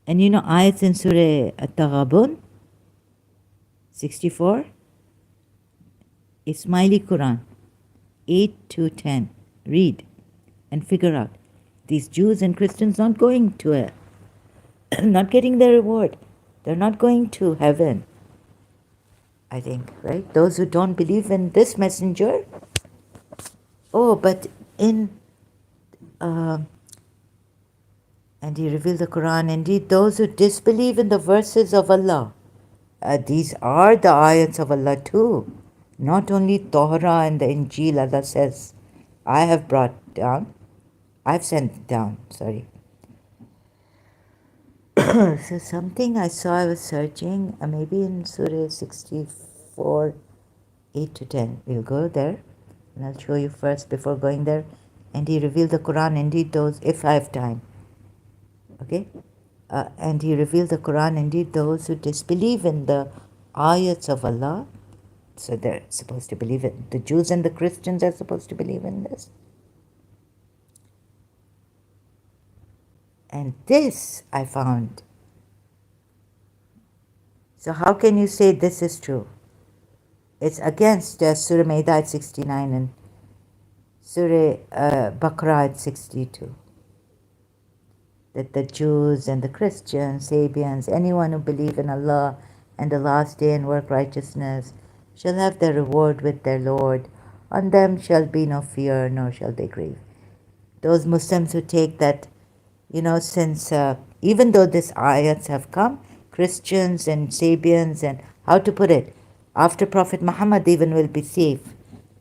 And ayats in Surah At-Taghabun, 64, Ismaili Quran, 8 to 10. Read and figure out. These Jews and Christians not going to not getting their reward. They're not going to heaven, I think, right? Those who don't believe in this messenger. Oh, but in and he revealed the Quran. Indeed, those who disbelieve in the verses of Allah. These are the ayats of Allah too. Not only Torah and the Injil, Allah says, I have brought down, I've sent down, sorry. So something I saw, I was searching, maybe in Surah 64, 8 to 10. We'll go there, and I'll show you first before going there. And he revealed the Quran, indeed those, if I have time. Okay? And he revealed the Quran, indeed those who disbelieve in the ayats of Allah. So they're supposed to believe it. The Jews and the Christians are supposed to believe in this. And this I found. So how can you say this is true? It's against Surah Maida at 69 and Surah Baqarah at 62. That the Jews and the Christians, Sabians, anyone who believe in Allah and the last day and work righteousness shall have their reward with their Lord. On them shall be no fear, nor shall they grieve. Those Muslims who take that, since even though these ayats have come, Christians and Sabians and, how to put it, after Prophet Muhammad even will be safe.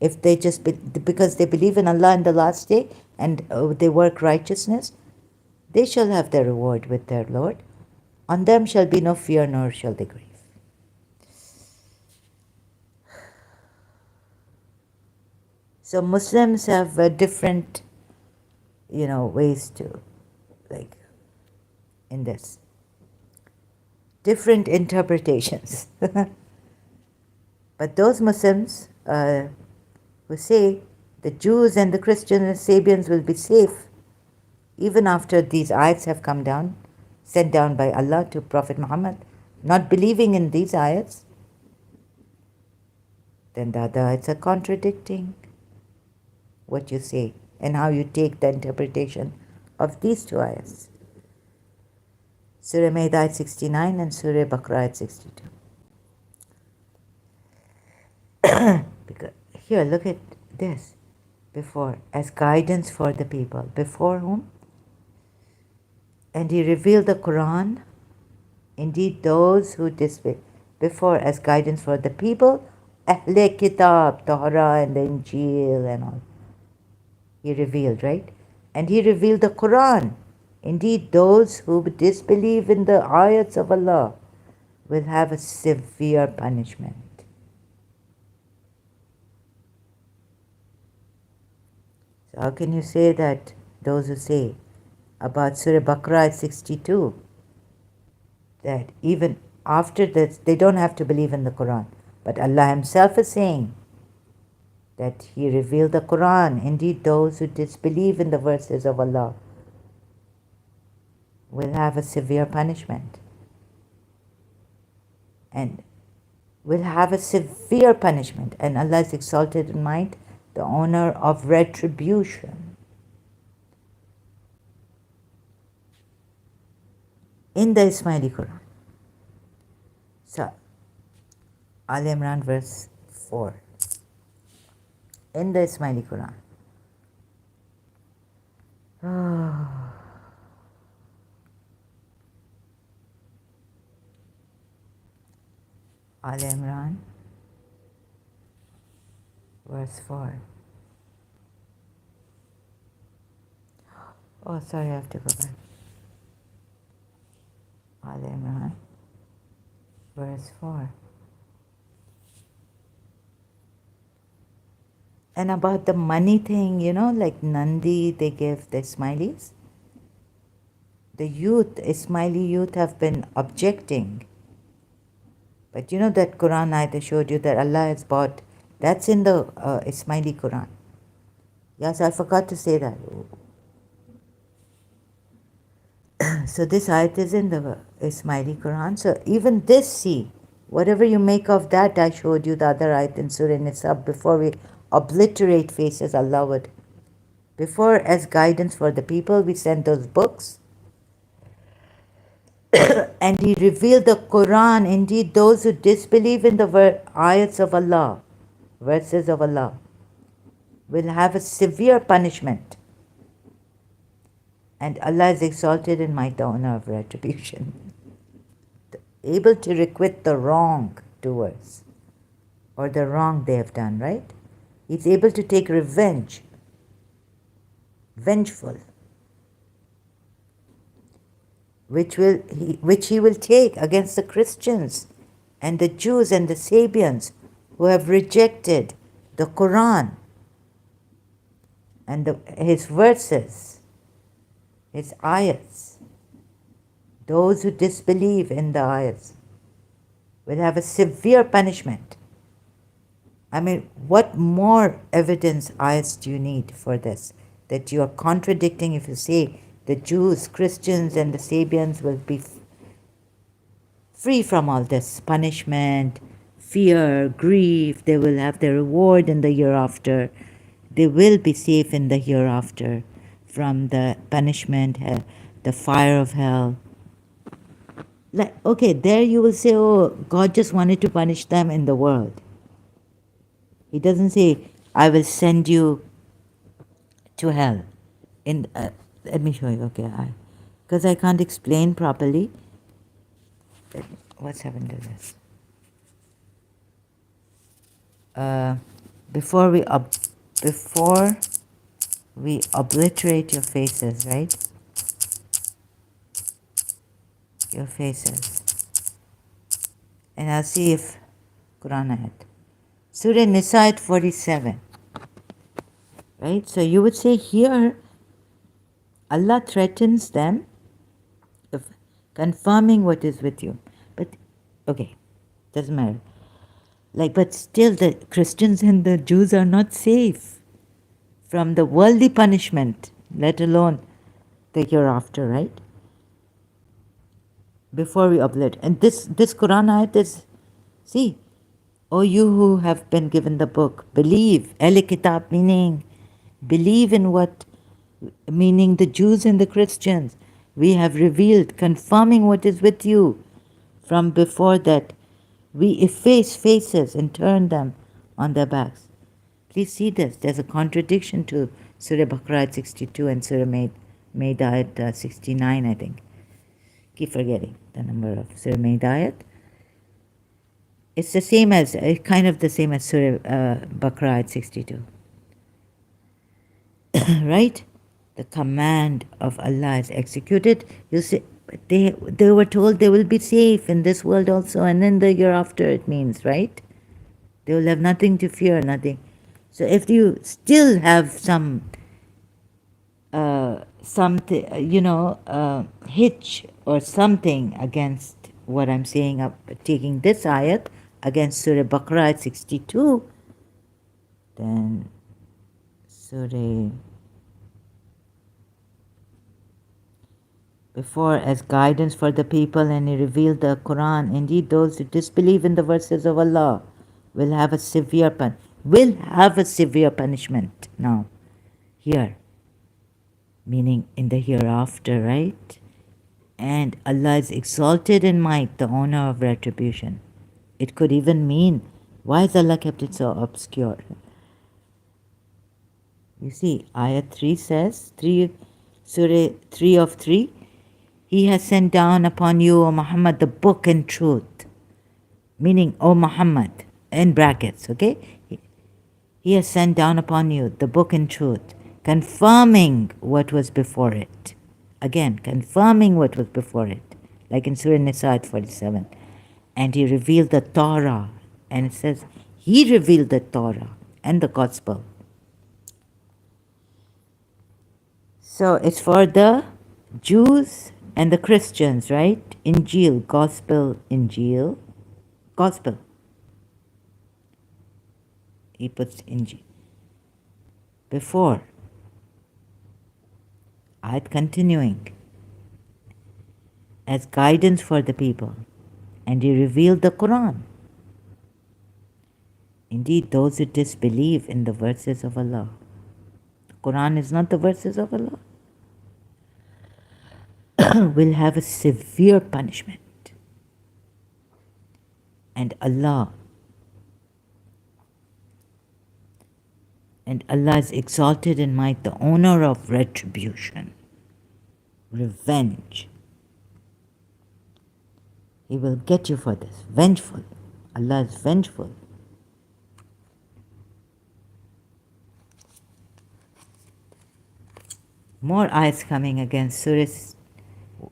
If they because they believe in Allah and the last day and they work righteousness, they shall have their reward with their Lord. On them shall be no fear, nor shall they grieve. So Muslims have different, ways to, in this. Different interpretations. But those Muslims who say the Jews and the Christians and Sabians will be safe even after these ayats have come down, sent down by Allah to Prophet Muhammad, not believing in these ayats, then the other ayats are contradicting what you say and how you take the interpretation of these two ayahs. Surah Maida ayat 69 and Surah Baqarah ayat 62. Because here, look at this. Before, as guidance for the people. Before whom? And he revealed the Quran. Indeed, those who disobey. Before, as guidance for the people. Ahle Kitab, Torah and the Injil and all. He revealed, right? And he revealed the Quran. Indeed, those who disbelieve in the ayats of Allah will have a severe punishment. So how can you say that, those who say about Surah Baqarah 62, that even after this, they don't have to believe in the Quran. But Allah Himself is saying that He revealed the Quran. Indeed, those who disbelieve in the verses of Allah will have a severe punishment. And will have a severe punishment. And Allah is exalted in might, the owner of retribution. In the Ismaili Quran. So, Al Imran verse 4. In the Ismaili Quran. Al Imran verse 4. Oh, sorry, I have to go back. Al Imran verse 4. And about the money thing, like Nandi, they give the Ismailis. The youth, Ismaili youth have been objecting. But that Quran ayat I showed you that Allah has bought, that's in the Ismaili Quran. Yes, I forgot to say that. So this ayat is in the Ismaili Quran. So even this, see, whatever you make of that, I showed you the other ayat in Surah Nisa before we obliterate faces, Allah would. Before, as guidance for the people, we sent those books. And He revealed the Quran. Indeed, those who disbelieve in the ayats of Allah, verses of Allah, will have a severe punishment. And Allah is exalted in might, the owner of retribution. Able to requite the wrong doers, or the wrong they have done, right? He's able to take revenge, vengeful, which he will take against the Christians and the Jews and the Sabians who have rejected the Quran and his verses, his ayats. Those who disbelieve in the ayats will have a severe punishment. I mean, what more evidence, ayats, do you need for this? That you are contradicting if you say the Jews, Christians, and the Sabians will be free from all this punishment, fear, grief. They will have their reward in the hereafter. They will be safe in the hereafter from the punishment, the fire of hell. Like, okay, there you will say, oh, God just wanted to punish them in the world. He doesn't say, I will send you to hell. Let me show you, okay, because I can't explain properly. What's happened to this? Before we obliterate your faces, right? Your faces. And I'll see if Quran ayat. Surah Nisa ayat 47. Right? So you would say here, Allah threatens them of confirming what is with you. But, okay, doesn't matter. But still the Christians and the Jews are not safe from the worldly punishment, let alone the hereafter, right? Before we obliterate. And this Quran ayat is, see, O you who have been given the book, believe, Kitab, meaning believe in what meaning the Jews and the Christians. We have revealed, confirming what is with you from before that. We efface faces and turn them on their backs. Please see this. There's a contradiction to Surah Baqarah 62 and Surah Maida 69, I think. Keep forgetting the number of Surah Maida. It's the same as, kind of the same as Surah Baqarah 62. Right? The command of Allah is executed. You see, they were told they will be safe in this world also, and in the year after, it means, right? They will have nothing to fear, nothing. So if you still have some hitch or something against what I'm saying, taking this ayat against Surah Baqarah 62, then Surah before as guidance for the people, and he revealed the Quran. Indeed, those who disbelieve in the verses of Allah will have a severe punishment now, here, meaning in the hereafter, right? And Allah is exalted in might, the owner of retribution. It could even mean, why has Allah kept it so obscure? You see, Ayat 3 says, Surah 3 of 3, He has sent down upon you, O Muhammad, the book and truth. Meaning, O Muhammad, in brackets, okay? He has sent down upon you the book and truth, confirming what was before it. Again, confirming what was before it. Like in Surah Nisa 47. And he revealed the Torah. And it says, he revealed the Torah and the Gospel. So it's for the Jews and the Christians, right? Injil, Gospel, Injil, Gospel. He puts Injil. Before. Ayat continuing. As guidance for the people. And he revealed the Quran. Indeed, those who disbelieve in the verses of Allah. The Quran is not the verses of Allah. Will have a severe punishment. And Allah is exalted in might, the owner of retribution, revenge. He will get you for this. Vengeful. Allah is vengeful. More ayats coming against surahs.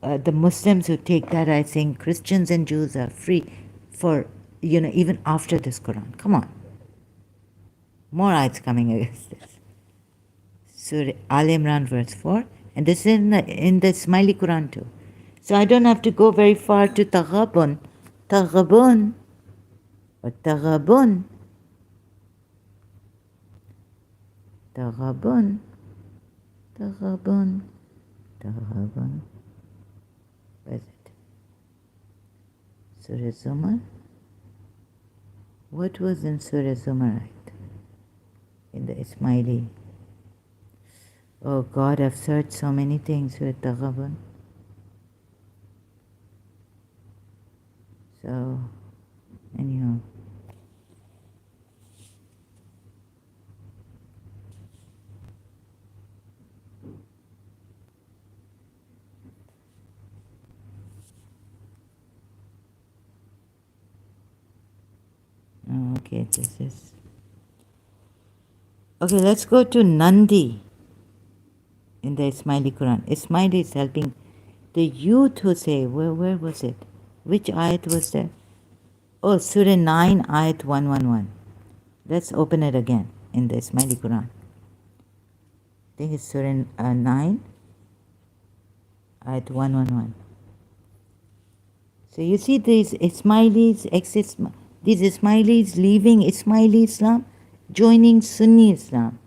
The Muslims who take that ayat saying Christians and Jews are free for, even after this Quran. Come on. More ayats coming against this. Surah Al Imran verse 4. And this is in the Ismaili Quran too. So I don't have to go very far to Taghabun. Taghabun. Or Taghabun. Taghabun. Taghabun. Taghabun. Where is it? Surah Zumar? What was in Surah Zumar? In the Ismaili. Oh God, I've searched so many things with Taghabun. So, anyhow. Okay, this is. Okay, let's go to Nandi in the Ismaili Quran. Ismaili is helping the youth who say, where was it? Which ayat was there? Oh, Surah 9, ayat 111. Let's open it again in the Ismaili Quran. I think it's Surah 9, ayat 111. So you see these Ismailis, these Ismailis leaving Ismaili Islam, joining Sunni Islam.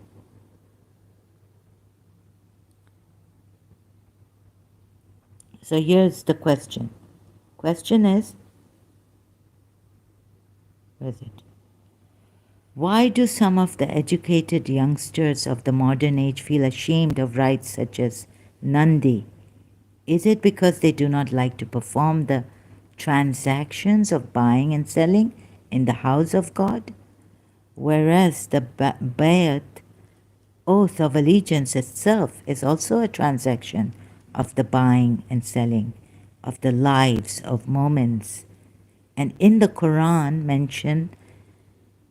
So here's the question. Question is, where is it? Why do some of the educated youngsters of the modern age feel ashamed of rites such as Nandi? Is it because they do not like to perform the transactions of buying and selling in the house of God? Whereas the Bayat oath of allegiance itself is also a transaction of the buying and selling of the lives of moments. And in the Quran, mention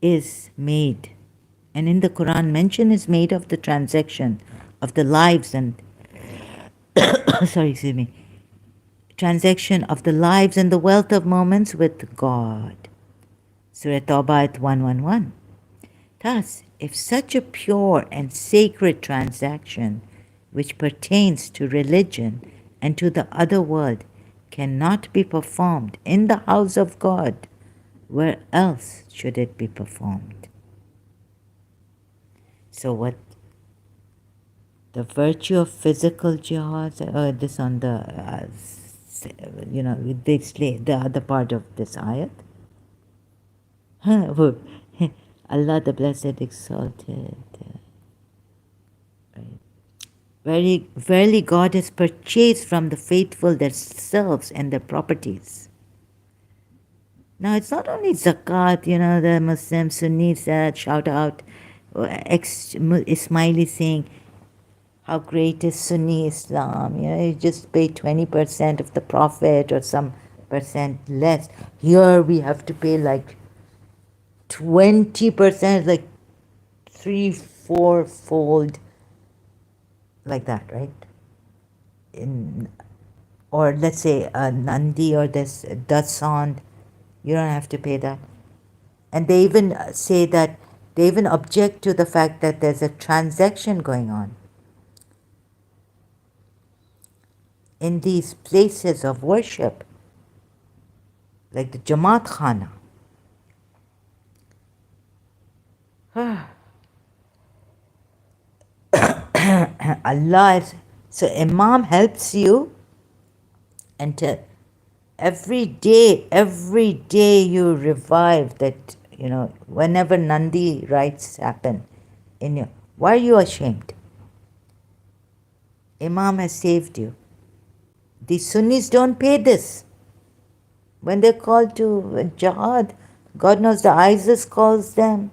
is made. And in the Quran, mention is made of the transaction of the lives and sorry, excuse me, transaction of the lives and the wealth of moments with God. Surah Tawbah at 111. Thus, if such a pure and sacred transaction, which pertains to religion and to the other world, cannot be performed in the house of God, where else should it be performed? So what the virtue of physical jihad, this on the, they slay the other part of this ayat. Allah the Blessed exalted. Right. Verily God has purchased from the faithful their selves and their properties. Now it's not only zakat, the Muslim Sunnis that shout out, Ismailis saying, how great is Sunni Islam? You just pay 20% of the profit or some percent less. Here we have to pay like 20%, like 3-4-fold, like that, right? Or let's say a Nandi or this Dasand, you don't have to pay that. And they even say that, they even object to the fact that there's a transaction going on in these places of worship, like the Jamaat Khana. Allah is, so Imam helps you, and every day you revive that, whenever Nandi rites happen in you. Why are you ashamed? Imam has saved you. The Sunnis don't pay this. When they're called to jihad, God knows the ISIS calls them,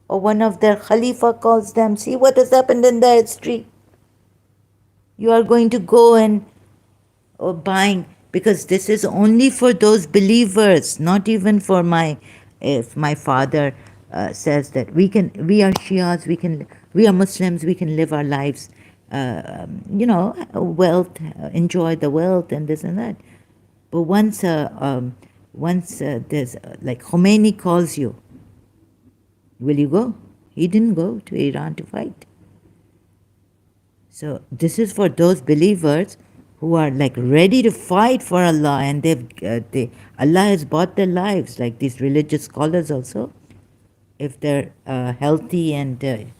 or one of their Khalifa calls them. See what has happened in the history. You are going to go and buying, because this is only for those believers, not even for if my father says that we are Shias, we are Muslims, we can live our lives, wealth, enjoy the wealth and this and that. But once there's, like Khomeini calls you, will you go? He didn't go to Iran to fight. So this is for those believers who are like ready to fight for Allah, and Allah has bought their lives, like these religious scholars also, if they're healthy and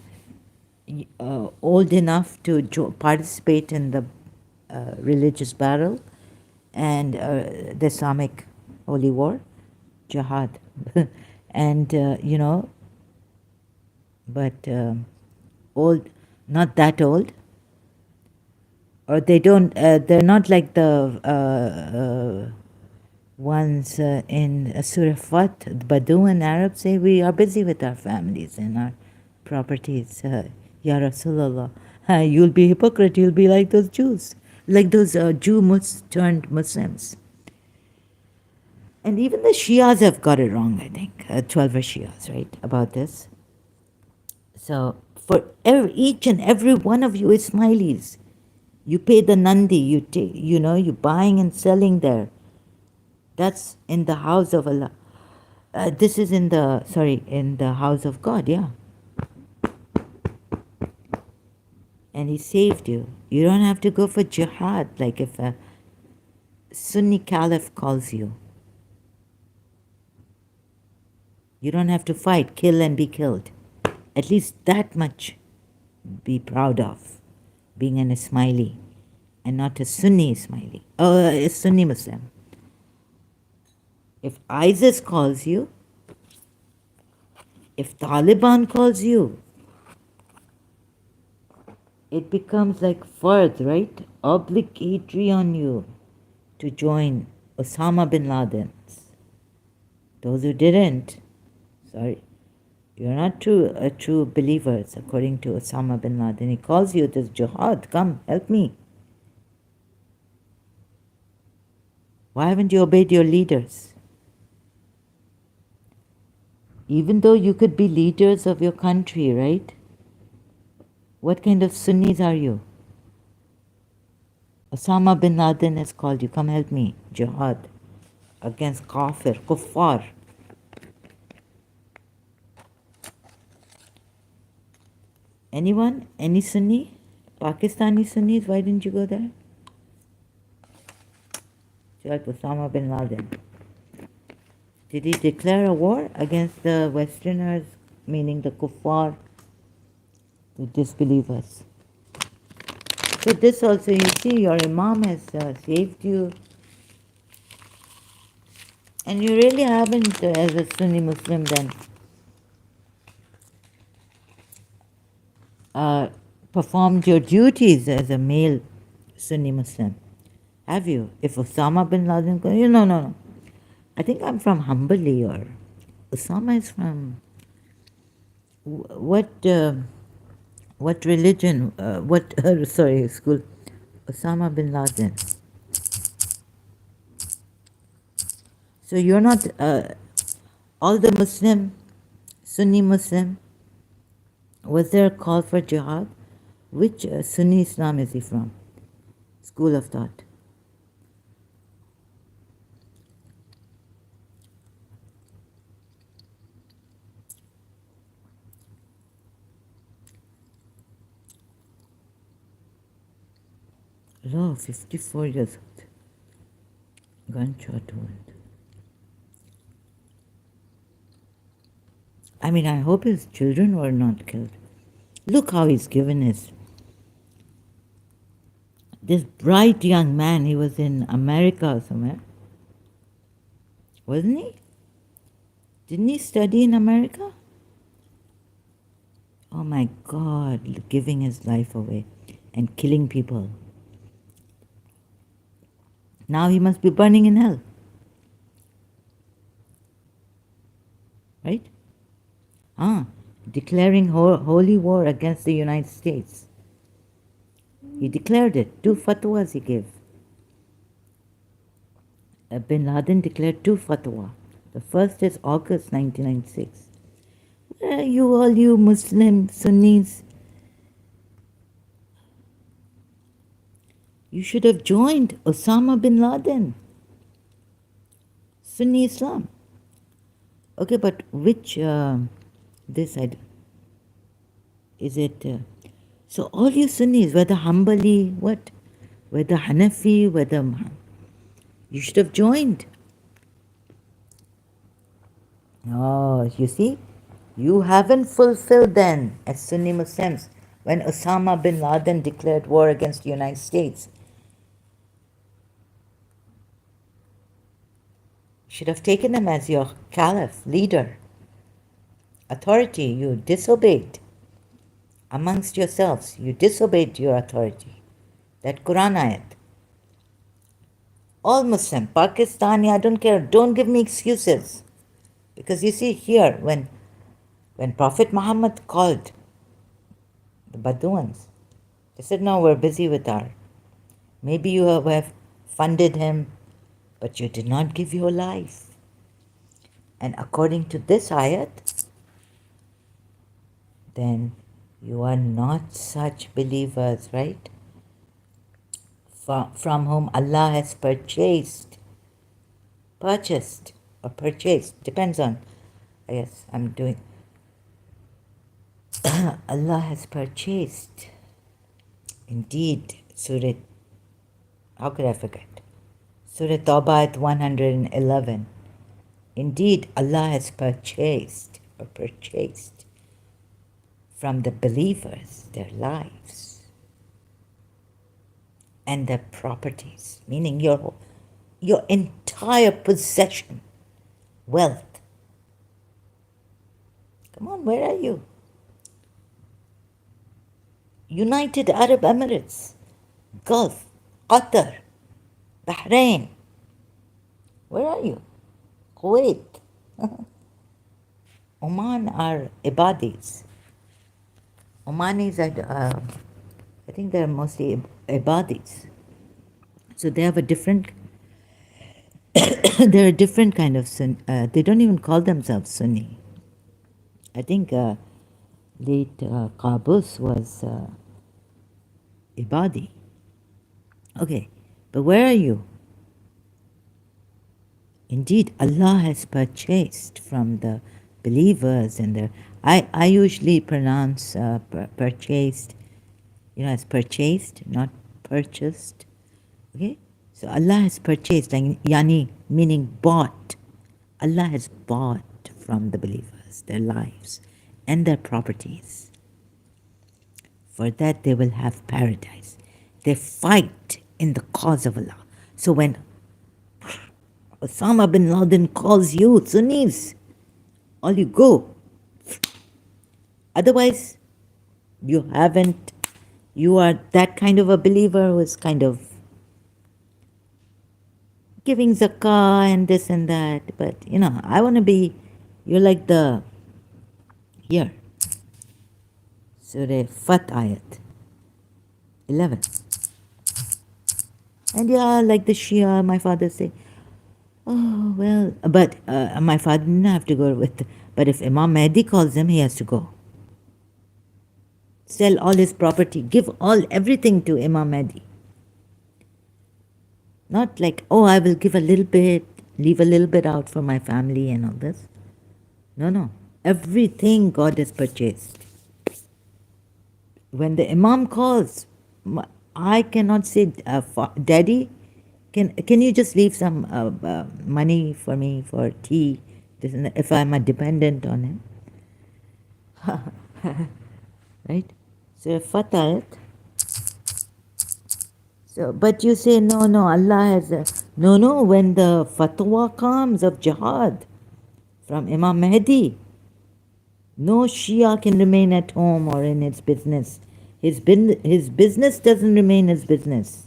old enough to participate in the religious battle and the Islamic holy war, jihad, and but old, not that old, or they don't, they're not like the ones in Surah Fat, the Bedouin Arabs say, we are busy with our families and our properties. Ya Rasulullah, you'll be hypocrite, you'll be like those Jews, like those turned Muslims. And even the Shias have got it wrong, I think, 12 Shias, right, about this. So for each and every one of you Ismailis, you pay the Nandi, you're buying and selling there. That's in the house of Allah. This is in the house of God, yeah. And He saved you. You don't have to go for jihad, like if a Sunni caliph calls you. You don't have to fight, kill and be killed. At least that much be proud of, being an Ismaili and not a Sunni Ismaili, a Sunni Muslim. If ISIS calls you, If Taliban calls you, it becomes like farz, right? Obligatory on you to join Osama bin Laden's. Those who didn't, sorry, you're not true believers, according to Osama bin Laden. He calls you this jihad, come, help me. Why haven't you obeyed your leaders? Even though you could be leaders of your country, right? What kind of Sunnis are you? Osama bin Laden has called you, come help me, jihad, against kafir, kuffar. Anyone? Any Sunni? Pakistani Sunnis, why didn't you go there? Like Osama bin Laden. Did he declare a war against the Westerners, meaning the kuffar, the disbelievers? So this also, you see, your Imam has saved you. And you really haven't, as a Sunni Muslim then, performed your duties as a male Sunni Muslim. Have you? If Osama bin Laden, no. I think I'm from Hambali, or Osama is from what religion? Sorry, school. Osama bin Laden. So you're not all the Muslim, Sunni Muslim. Was there a call for jihad? Which Sunni Islam is he from? School of thought. Oh, 54 years old. Gunshot wound. I mean, I hope his children were not killed. Look how he's given this bright young man. He was in America or somewhere. Wasn't he? Didn't he study in America? Oh my God, giving his life away and killing people. Now he must be burning in hell. Right? Declaring holy war against the United States. He declared it. 2 fatwas he gave. Bin Laden declared 2 fatwa. The first is August 1996. Where are you, all you Muslim Sunnis? You should have joined Osama bin Laden. Sunni Islam. Okay, but which, this I is it? So all you Sunnis, whether Hanbali, whether Hanafi, whether you should have joined. Oh, you see, you haven't fulfilled then as Sunni Muslims when Osama bin Laden declared war against the United States. You should have taken him as your caliph, leader, authority. You disobeyed. Amongst yourselves, you disobeyed your authority. That Quran ayat. All Muslim, Pakistani, I don't care, don't give me excuses. Because you see here, when Prophet Muhammad called the Bedouins, they said, no, we're busy with our. Maybe you have funded him, but you did not give your life. And according to this ayat, then you are not such believers, right? From whom Allah has purchased, depends on, yes, I'm doing, Allah has purchased, indeed, Surah, how could I forget? Surah Tawbah at 111. Indeed, Allah has purchased from the believers their lives and their properties, meaning your entire possession, wealth. Come on, where are you? United Arab Emirates, Gulf, Qatar, Bahrain. Where are you? Kuwait. Oman are Ibadis. Omanis are, I think they're mostly Ibadis. So they have a different, they're a different kind of Sunni. They don't even call themselves Sunni. I think late Qaboos was Ibadi. Okay, but where are you? Indeed, Allah has purchased from the believers and the. I usually pronounce purchased, as purchased, not purchased. Okay, so Allah has purchased, like yani, meaning bought. Allah has bought from the believers their lives and their properties. For that they will have paradise. They fight in the cause of Allah. So when Osama bin Laden calls you Sunnis, all you go. Otherwise, you are that kind of a believer who is kind of giving zakah and this and that. But, I want to be, you're like here, Surah Fat Ayat 11. And like the Shia, my father say, oh, well, but my father didn't have to go with, but if Imam Mahdi calls him, he has to go. Sell all his property, give everything to Imam Mahdi. Not like, oh, I will give a little bit, leave a little bit out for my family and all this. No. Everything God has purchased. When the Imam calls, I cannot say, Daddy, can you just leave some money for me for tea, if I'm a dependent on him? Right? So Fatah. So, but you say, no, Allah has no, when the fatwa comes of jihad from Imam Mahdi, no Shia can remain at home or in his business. His business doesn't remain his business.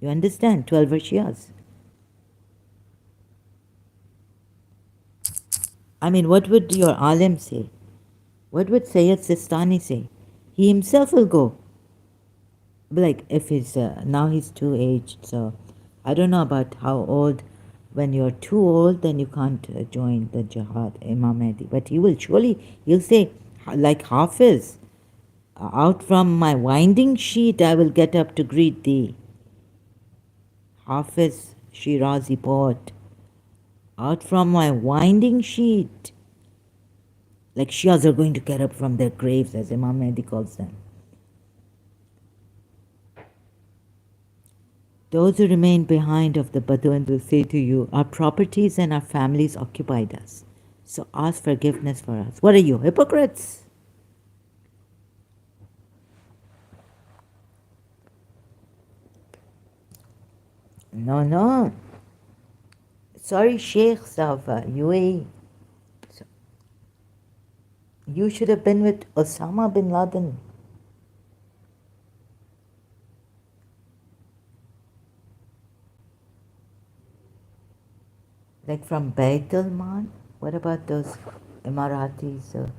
You understand? 12 Shias. I mean, what would your alim say? What would Sayyid Sistani say? He himself will go. Like, if now he's too aged, so I don't know about how old. When you're too old, then you can't join the jihad, Imam Mahdi. But he'll say, like Hafiz, out from my winding sheet I will get up to greet thee. Hafiz Shirazi poet, out from my winding sheet. Like Shias are going to get up from their graves, as Imam Mahdi calls them. Those who remain behind of the Badawin will say to you, our properties and our families occupied us. So ask forgiveness for us. What are you, hypocrites? No. Sorry, Sheikhs of UAE. You should have been with Osama bin Laden. Like from Bait al-Mal? What about those Emiratis?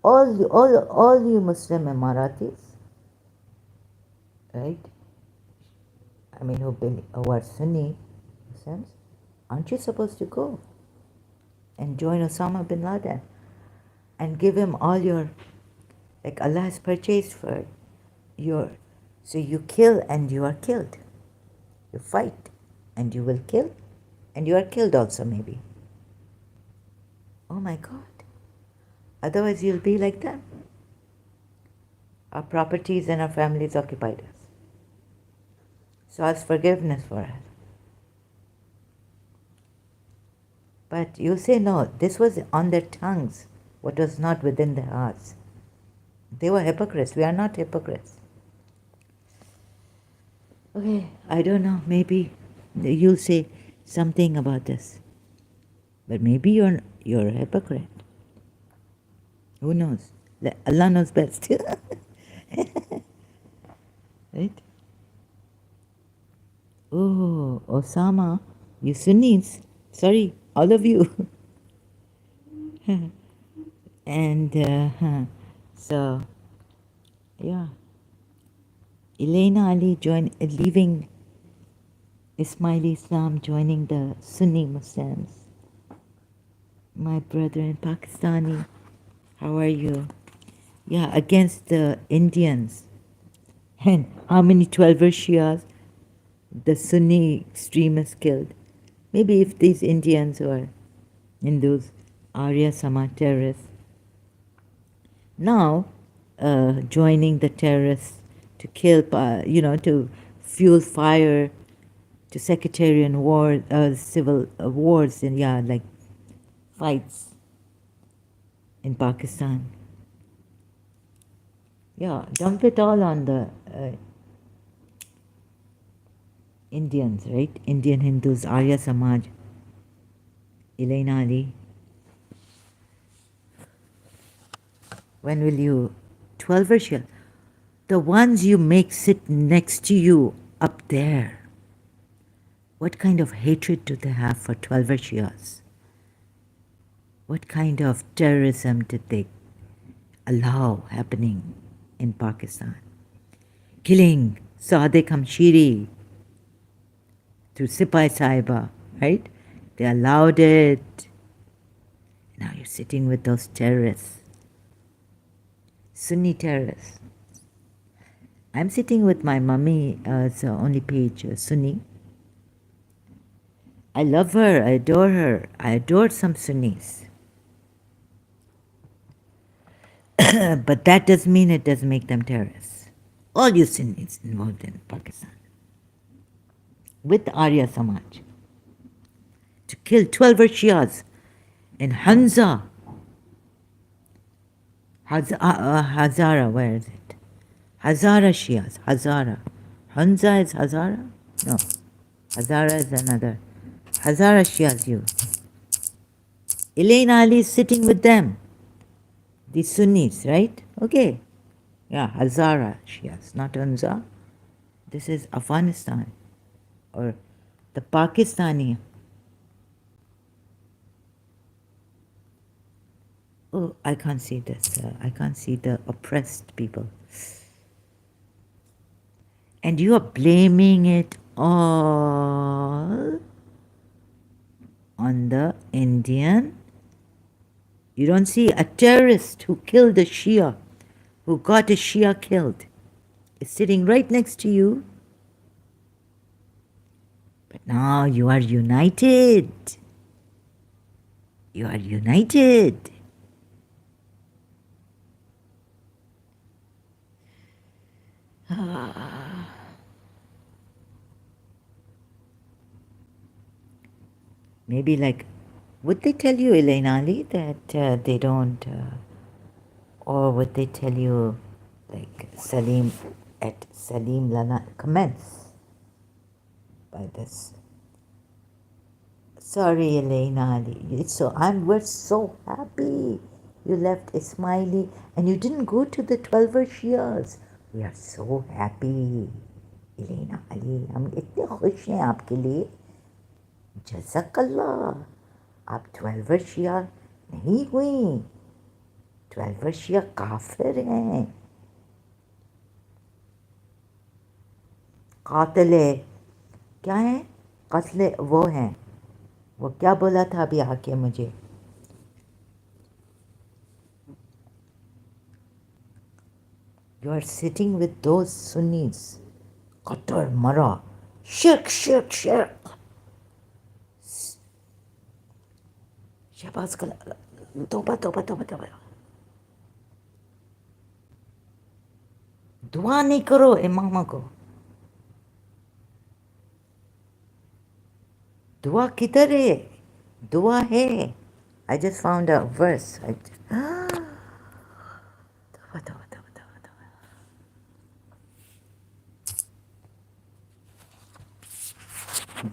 All you Muslim Emiratis, right? I mean, who are Sunni Muslims, aren't you supposed to go and join Osama bin Laden and give him all your, like Allah has purchased for your, so you kill and you are killed. You fight and you will kill and you are killed also maybe. Oh my God. Otherwise you'll be like them. Our properties and our families occupied us. So ask forgiveness for us. But you say no, this was on their tongues, what was not within their hearts. They were hypocrites. We are not hypocrites. Okay, I don't know, maybe you'll say something about this. But maybe you're a hypocrite. Who knows? Allah knows best. Right? Oh, Osama, you Sunnis. Sorry, all of you. And so, yeah. Elena Ali leaving Ismaili Islam, joining the Sunni Muslims. My brother in Pakistani, how are you? Yeah, against the Indians. And how many 12er Shias the Sunni extremists killed? Maybe if these Indians or Hindus, Arya Samaj terrorists, now joining the terrorists to kill, to fuel fire to sectarian war, civil wars, and like fights in Pakistan. Yeah, dump it all on the Indians, right? Indian Hindus, Arya Samaj, Elena Ali. When will you? 12 Shia. The ones you make sit next to you up there. What kind of hatred do they have for 12 Shias? What kind of terrorism did they allow happening in Pakistan? Killing Sadiq Hamshiri through Sipai Saiba, right? They allowed it. Now you're sitting with those terrorists. Sunni terrorists. I'm sitting with my mummy, it's only page, Sunni. I love her, I adore her. I adore some Sunnis. But that doesn't mean it doesn't make them terrorists. All you Sunnis involved in Pakistan. With Arya Samaj. To kill 12 Shias in Hanza. Hazara, where is it? Hazara Shias, Hazara. Hanza is Hazara? No. Hazara is another. Hazara Shias, you. Elena Ali is sitting with them. The Sunnis, right? Okay. Yeah, Hazara Shias, not Hanza. This is Afghanistan. Or the Pakistani. Oh, I can't see this. I can't see the oppressed people. And you are blaming it all on the Indian. You don't see a terrorist who killed a Shia, who got a Shia killed, is sitting right next to you. But now you are united. You are united. Maybe would they tell you, Elena Ali, that they don't, or would they tell you, Salim Lana commence by this? Sorry, Elena Ali. We're so happy you left Ismaili and you didn't go to the 12 Shias. We are so happy, Elena Ali. हम इतने खुश हैं आपके लिए. जज़ाकल्लाह. आप 12 शिया नहीं हुई. 12 शिया काफिर हैं. कातिले क्या है? कत्ले वो हैं. वो क्या बोला था अभी आके मुझे? You are sitting with those Sunnis. Qatar Mara. Shirk. Shahbaz का तौबा. दुआ नहीं करो इमामा को. दुआ किधर है? दुआ है. I just found a verse.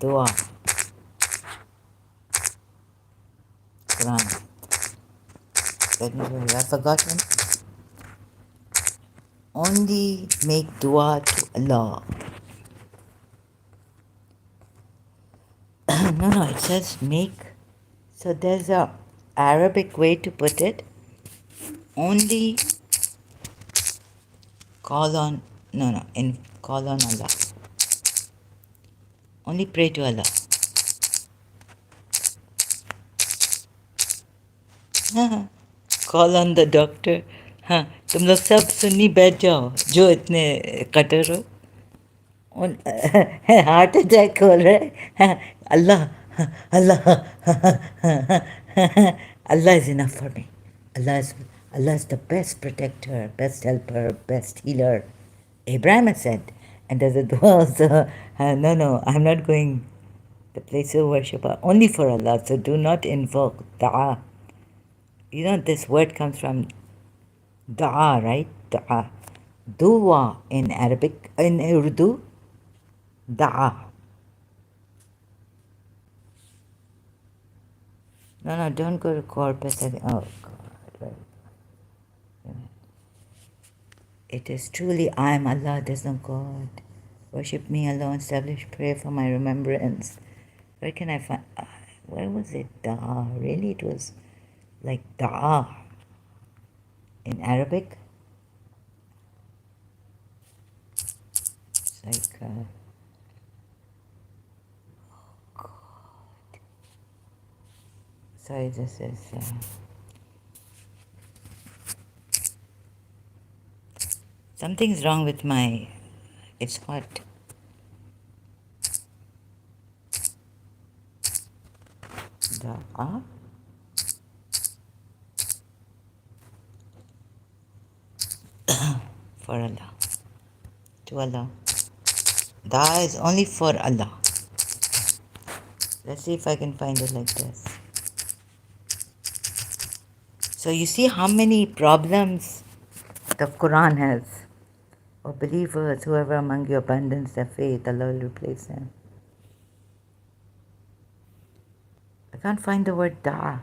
दुआ Quran. Let me show you. I've forgotten. Only make dua to Allah. No, it says make. So there's a Arabic way to put it. Only call on, call on Allah. Only pray to Allah. Call on the doctor. हाँ तुम लोग सब सुन्नी बैठ जाओ जो इतने cutter हो heart attack हो रहा है अल्लाह अल्लाह Allah is enough for me. Allah is the best protector, best helper, best healer. Abraham has said, and there's a dua also. No, I'm not going the place of worship are only for Allah. So do not invoke da'a. You know this word comes from da'a, right? Da'a. Dua in Arabic, in Urdu, da'a. No, don't go to corpus. Oh, God. It is truly I am Allah, there's no God. Worship me alone, establish prayer for my remembrance. Where can I find? Where was it? Da'a. Really? It was like da'a in Arabic. It's like, oh God. Sorry, this is. Something's wrong with my. It's hot. Da'a. For Allah. To Allah. Da'a is only for Allah. Let's see if I can find it like this. So you see how many problems the Quran has. O believers, whoever among you abandons their faith, Allah will replace them. I can't find the word da'a.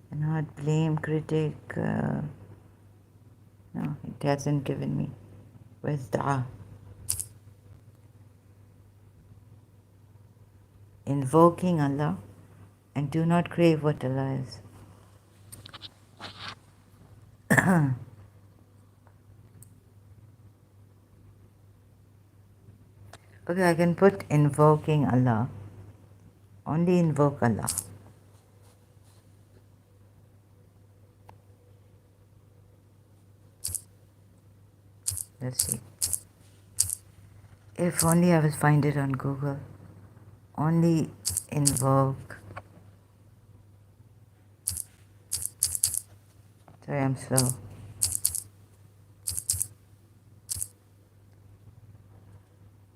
And not blame, critic. No, it hasn't given me. Where's da'a? Invoking Allah and do not crave what Allah is. Okay, I can put invoking Allah. Only invoke Allah. Let's see. If only I will find it on Google. Only invoke. Sorry, I'm slow.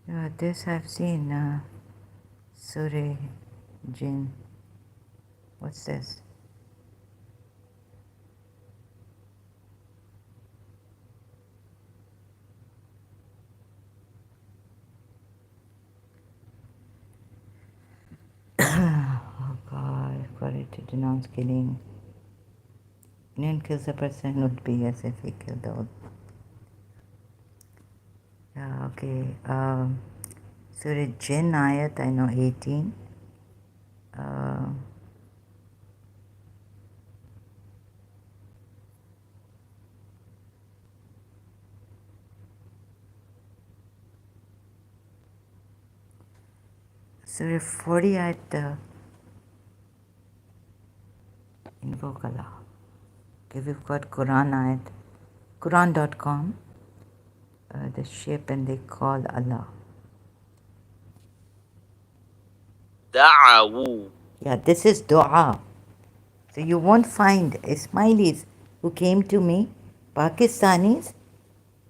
Yeah, this I've seen. Surah Jinn. What's this? Oh God, for it to denounce killing. Anyone kills a person would be as if he killed all. Yeah, okay. Surah Jinn ayat, I know 18. Surah 40 ayat, invoke Allah. Okay, we've got Quran ayat, Quran.com, the ship, and they call Allah. دعوا. Yeah, this is dua. So you won't find Ismailis who came to me, Pakistanis.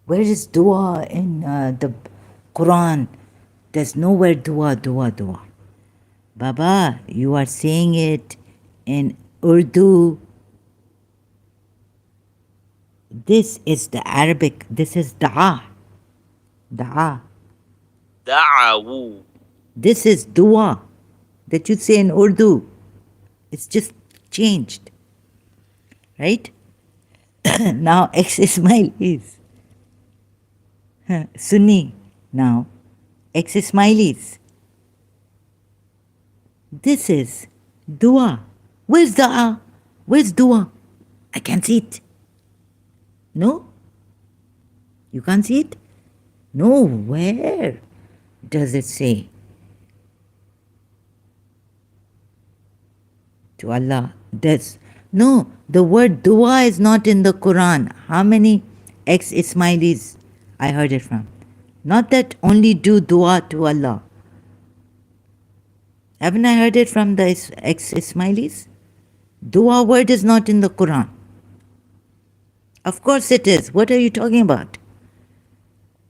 Where is dua in the Quran? There's nowhere dua. Baba, you are saying it in Urdu. This is the Arabic. This is da'a. Da'a. دعوا. This is dua that you say in Urdu. It's just changed, right? Now ex-Ismailis, Sunni now, ex-Ismailis. This is dua. Where's dua? Where's dua? I can't see it. No? You can't see it? No, where does it say? To Allah. No, the word dua is not in the Quran. How many ex-Ismailis I heard it from? Not that only do dua to Allah. Haven't I heard it from the ex-Ismailis? Dua word is not in the Quran. Of course it is. What are you talking about?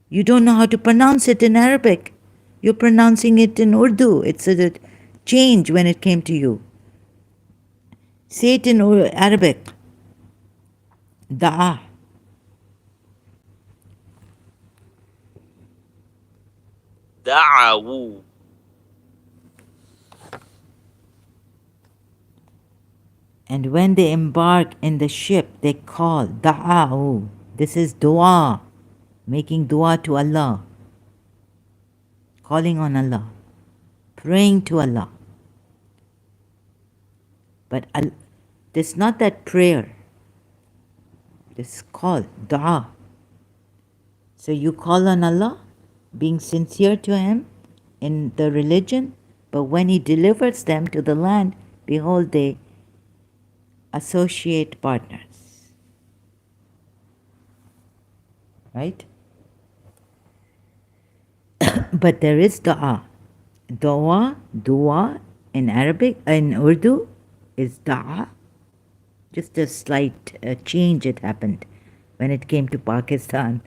You don't know how to pronounce it in Arabic. You're pronouncing it in Urdu. It's a change when it came to you. Say it in Arabic. Da'a. دعوا. And when they embark in the ship, they call da'a'u. This is dua, making dua to Allah, calling on Allah, praying to Allah. But this is not that prayer. This is called dua. So you call on Allah, being sincere to Him in the religion, but when He delivers them to the land, behold, they associate partners. Right? But there is dua. Dua in Arabic, in Urdu is dua. Just a slight change it happened when it came to Pakistan.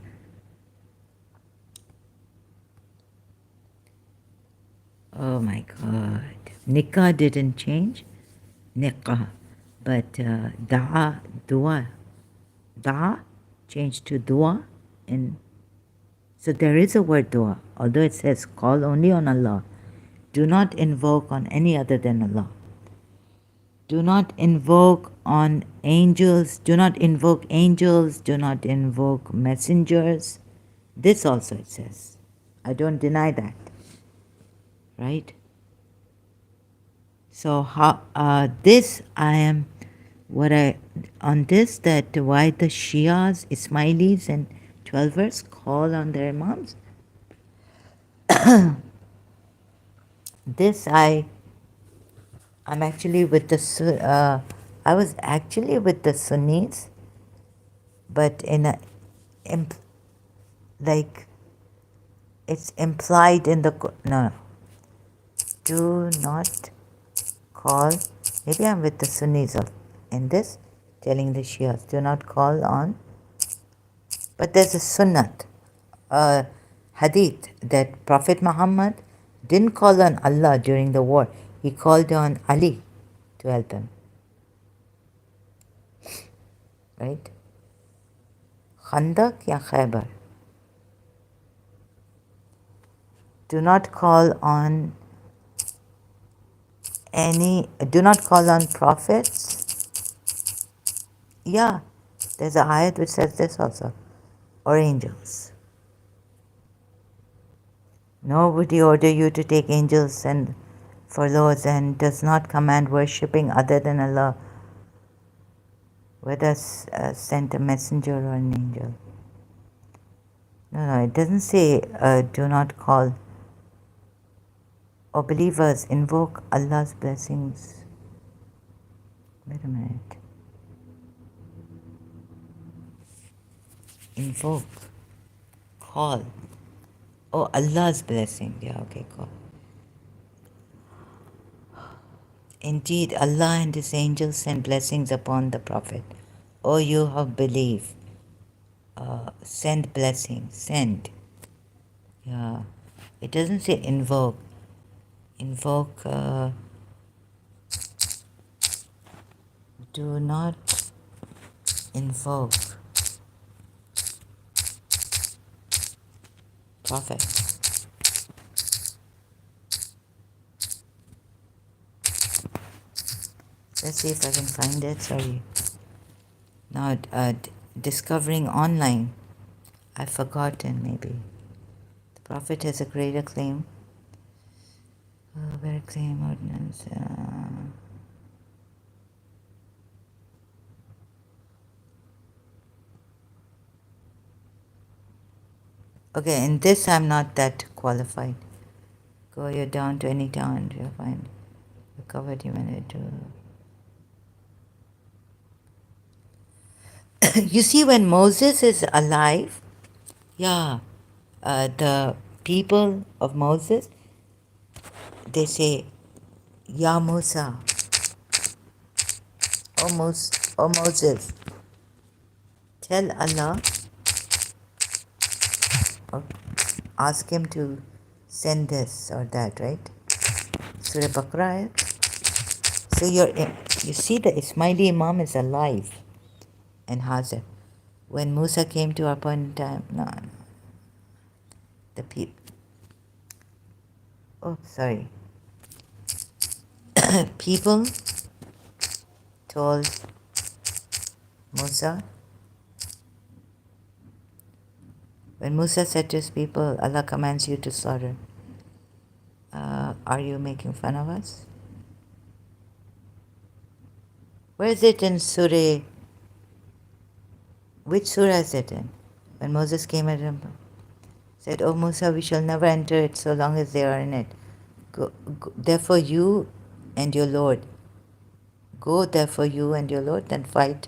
Oh my God. Nikah didn't change. Nikah. But dua changed to dua. So there is a word dua, although it says call only on Allah. Do not invoke on any other than Allah. Do not invoke on angels. Do not invoke angels. Do not invoke messengers. This also it says. I don't deny that. Right? So this I am on this that why the Shias, Ismailis and Twelvers call on their imams. This I'm actually with the I was actually with the Sunnis, but in a like it's implied in the no. Do not call. Maybe I'm with the Sunnis in this, telling the Shias, do not call on. But there's a sunnat, a hadith, that Prophet Muhammad didn't call on Allah during the war. He called on Ali to help him. Right? Khandak ya Khaybar. Do not call on prophets. Yeah, there's an ayat which says this also. Or angels. Nobody order you to take angels and for those, and does not command worshipping other than Allah, whether sent a messenger or an angel. No, it doesn't say do not call. Or believers invoke Allah's blessings. Wait a minute. Invoke. Call. Oh, Allah's blessing. Yeah, okay, call. Indeed, Allah and His angels send blessings upon the Prophet. O you who believe, send blessings. Send. Yeah. It doesn't say invoke. Invoke. Do not invoke Prophet. Let's see if I can find it. Sorry. Now, discovering online. I've forgotten, maybe. The Prophet has a greater claim. Where claim ordinance. Okay, in this I'm not that qualified. Go you're down to any town, you'll find recovered humanity. You see, when Moses is alive, yeah, the people of Moses, they say, Ya Musa, O Moses, tell Allah, or ask him to send this or that, right? Surah Baqarah. So you see the Ismaili Imam is alive and Hazir. When Musa came to our point in time, no. The people told Musa, when Musa said to his people, Allah commands you to slaughter, are you making fun of us? Where is it in Surah? Which surah is it in? When Moses came at him, said, O Musa, we shall never enter it so long as they are in it. Go, therefore you and your Lord. Go therefore you and your Lord and fight.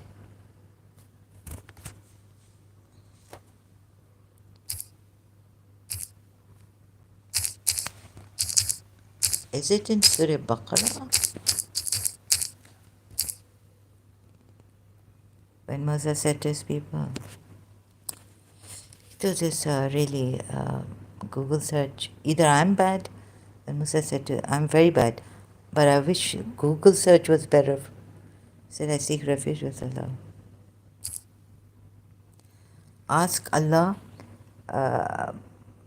Is it in Surah Baqarah? When Moses said to his people, it was this really Google search. Either I'm bad, when Musa said to, I'm very bad, but I wish Google search was better. Said, I seek refuge with Allah. Ask Allah.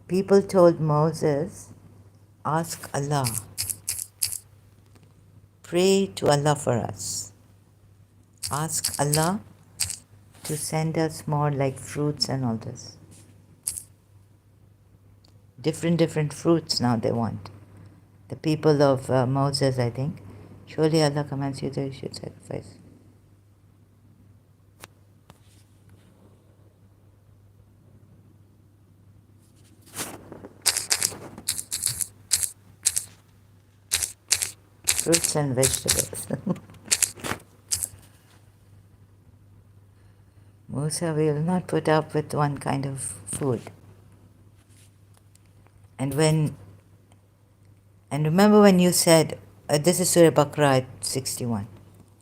People told Moses, ask Allah. Pray to Allah for us. Ask Allah to send us more like fruits and all this. Different fruits now they want. The people of Moses, I think. Surely Allah commands you that you should sacrifice. Fruits and vegetables. Musa will not put up with one kind of food. And remember when you said, this is Surah Baqarah 61.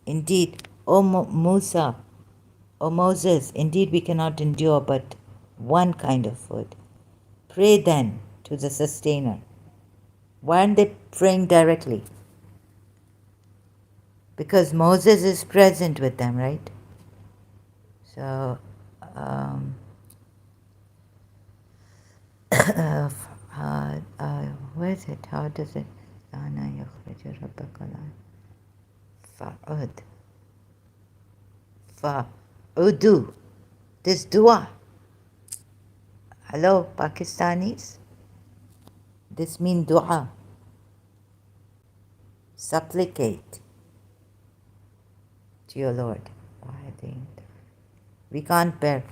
Indeed, O Musa, O Moses, indeed we cannot endure but one kind of food. Pray then to the Sustainer. Why aren't they praying directly? Because Moses is present with them, right? So, where is it? How does it? Fa'udu. This dua. Hello, Pakistanis? This means dua. Supplicate to your Lord. We can't bear.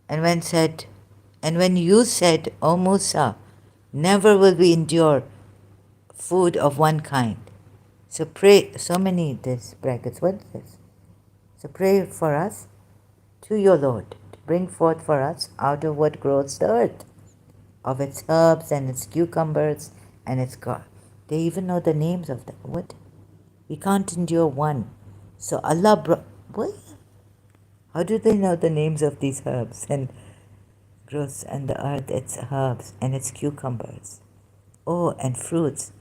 And when you said, O Musa, never will we endure food of one kind. So pray, so many this brackets, what is this? So pray for us to your Lord, to bring forth for us out of what grows the earth, of its herbs and its cucumbers and its God. They even know the names of them. What? We can't endure one. So Allah what? How do they know the names of these herbs and grows and the earth, its herbs and its cucumbers? Oh, and fruits.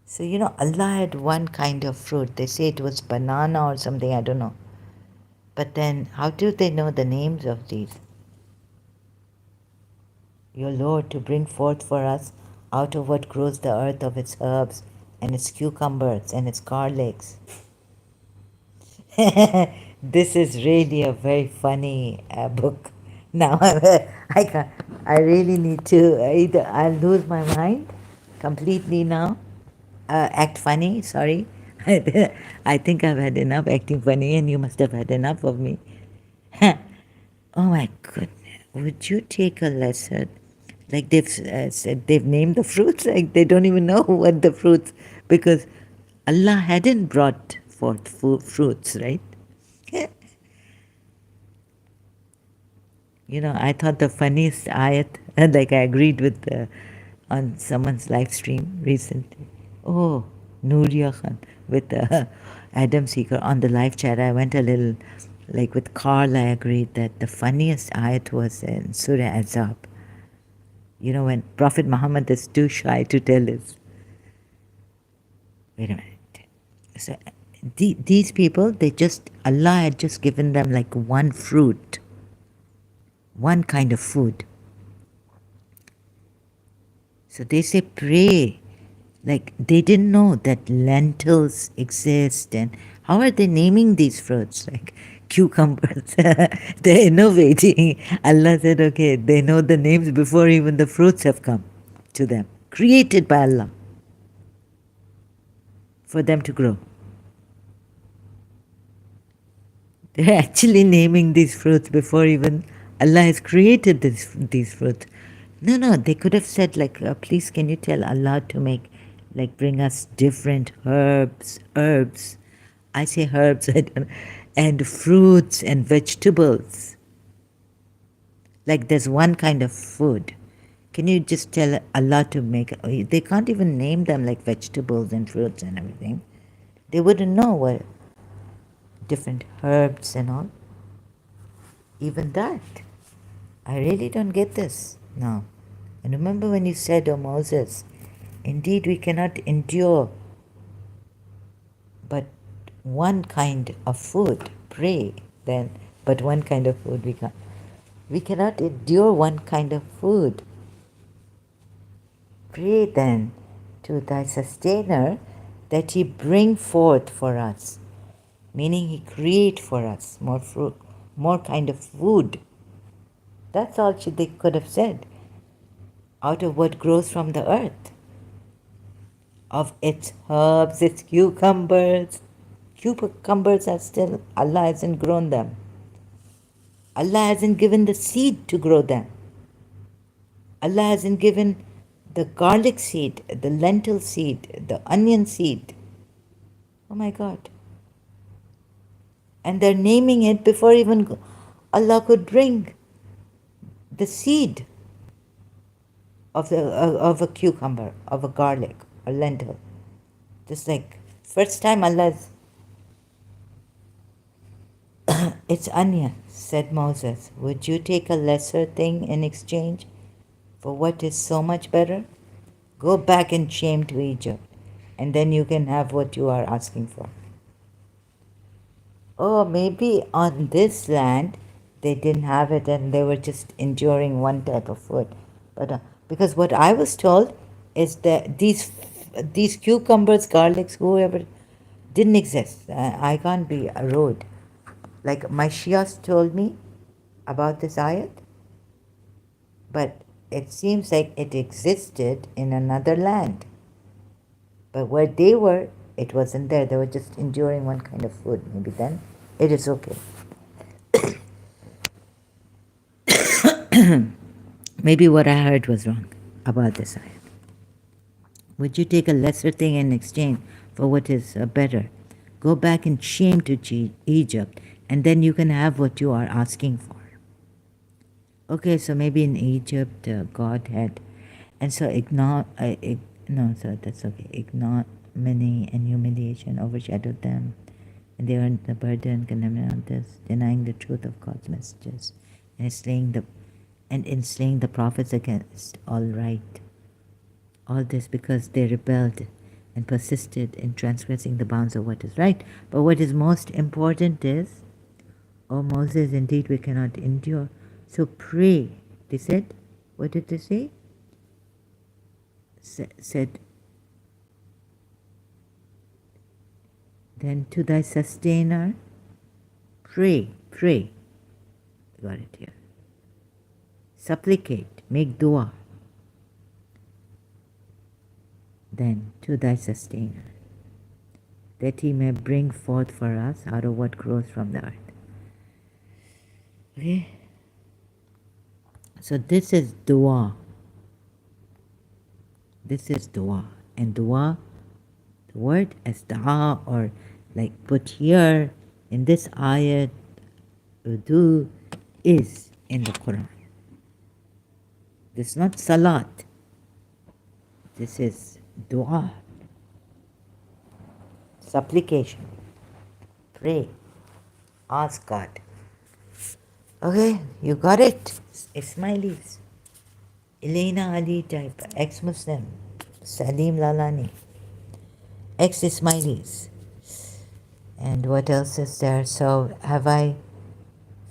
So, Allah had one kind of fruit. They say it was banana or something, I don't know. But then, how do they know the names of these? Your Lord, to bring forth for us out of what grows the earth of its herbs and it's cucumbers and it's garlics. This is really a very funny book. Now I can't, I really need to either I'll lose my mind completely now. Act funny, sorry. I think I've had enough acting funny, and you must have had enough of me. Oh my goodness. Would you take a lesson? Like they've said, they've named the fruits, like they don't even know what the fruits, because Allah hadn't brought forth fruits, right? You know, I thought the funniest ayat, like I agreed with on someone's live stream recently. Oh, Nuria Khan with Adam Seeker on the live chat. I went a little, like with Carl, I agreed that the funniest ayat was in Surah Azab. You know, when Prophet Muhammad is too shy to tell his. Wait a minute. So these people, Allah had just given them like one fruit, one kind of food. So they say pray. Like they didn't know that lentils exist, and how are they naming these fruits? Like cucumbers. They're innovating. Allah said, okay, they know the names before even the fruits have come to them. Created by Allah for them to grow. They're actually naming these fruits before even Allah has created these fruits. No, they could have said like, please can you tell Allah to make, like bring us different herbs. I say herbs, I don't, and fruits and vegetables. Like there's one kind of food. Can you just tell Allah to make, they can't even name them like vegetables and fruits and everything. They wouldn't know what different herbs and all. Even that. I really don't get this now. And remember when you said, O Moses, indeed we cannot endure but one kind of food. Pray then, but one kind of food we can't. We cannot endure one kind of food. Pray then to thy sustainer that he bring forth for us, meaning he create for us more fruit, more kind of food. That's all they could have said. Out of what grows from the earth, of its herbs, its cucumbers. Cucumbers are still, Allah hasn't grown them. Allah hasn't given the seed to grow them. Allah hasn't given the garlic seed, the lentil seed, the onion seed. Oh my God. And they're naming it before even Allah could bring the seed of a cucumber, of a garlic, a lentil. Just like first time Allah's, it's onion, said Moses. Would you take a lesser thing in exchange for what is so much better? Go back in shame to Egypt, and then you can have what you are asking for. Oh, maybe on this land they didn't have it and they were just enduring one type of food. But because what I was told is that these cucumbers, garlics, whoever, didn't exist. I can't be rude. Like my Shias told me about this ayat, but it seems like it existed in another land. But where they were, it wasn't there. They were just enduring one kind of food. Maybe then it is okay. Maybe what I heard was wrong about this ayat. Would you take a lesser thing in exchange for what is better? Go back in shame to Egypt, and then you can have what you are asking for. Okay, so maybe in Egypt, God had, and so that's okay. Ignominy and humiliation overshadowed them, and they earned the burden, condemning others, denying the truth of God's messages, and slaying the prophets against all right. All this because they rebelled and persisted in transgressing the bounds of what is right. But what is most important is, O Moses, indeed we cannot endure. So pray. They said, what did they say? Said, Then to thy sustainer, pray, pray. Got it here. Supplicate, make dua. Then to thy sustainer, that he may bring forth for us out of what grows from the earth. Okay? So this is dua. This is dua. And dua, the word as da'a, or like put here in this ayat, udu, is in the Quran. This is not salat. This is dua. Supplication. Pray. Ask God. Okay, you got it. Ismailis. Elena Ali type. Ex-Muslim. Salim Lalani. Ex-Ismailis. And what else is there? So have I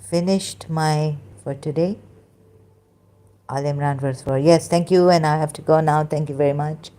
finished for today? Al Imran verse 4. Yes, thank you, and I have to go now. Thank you very much.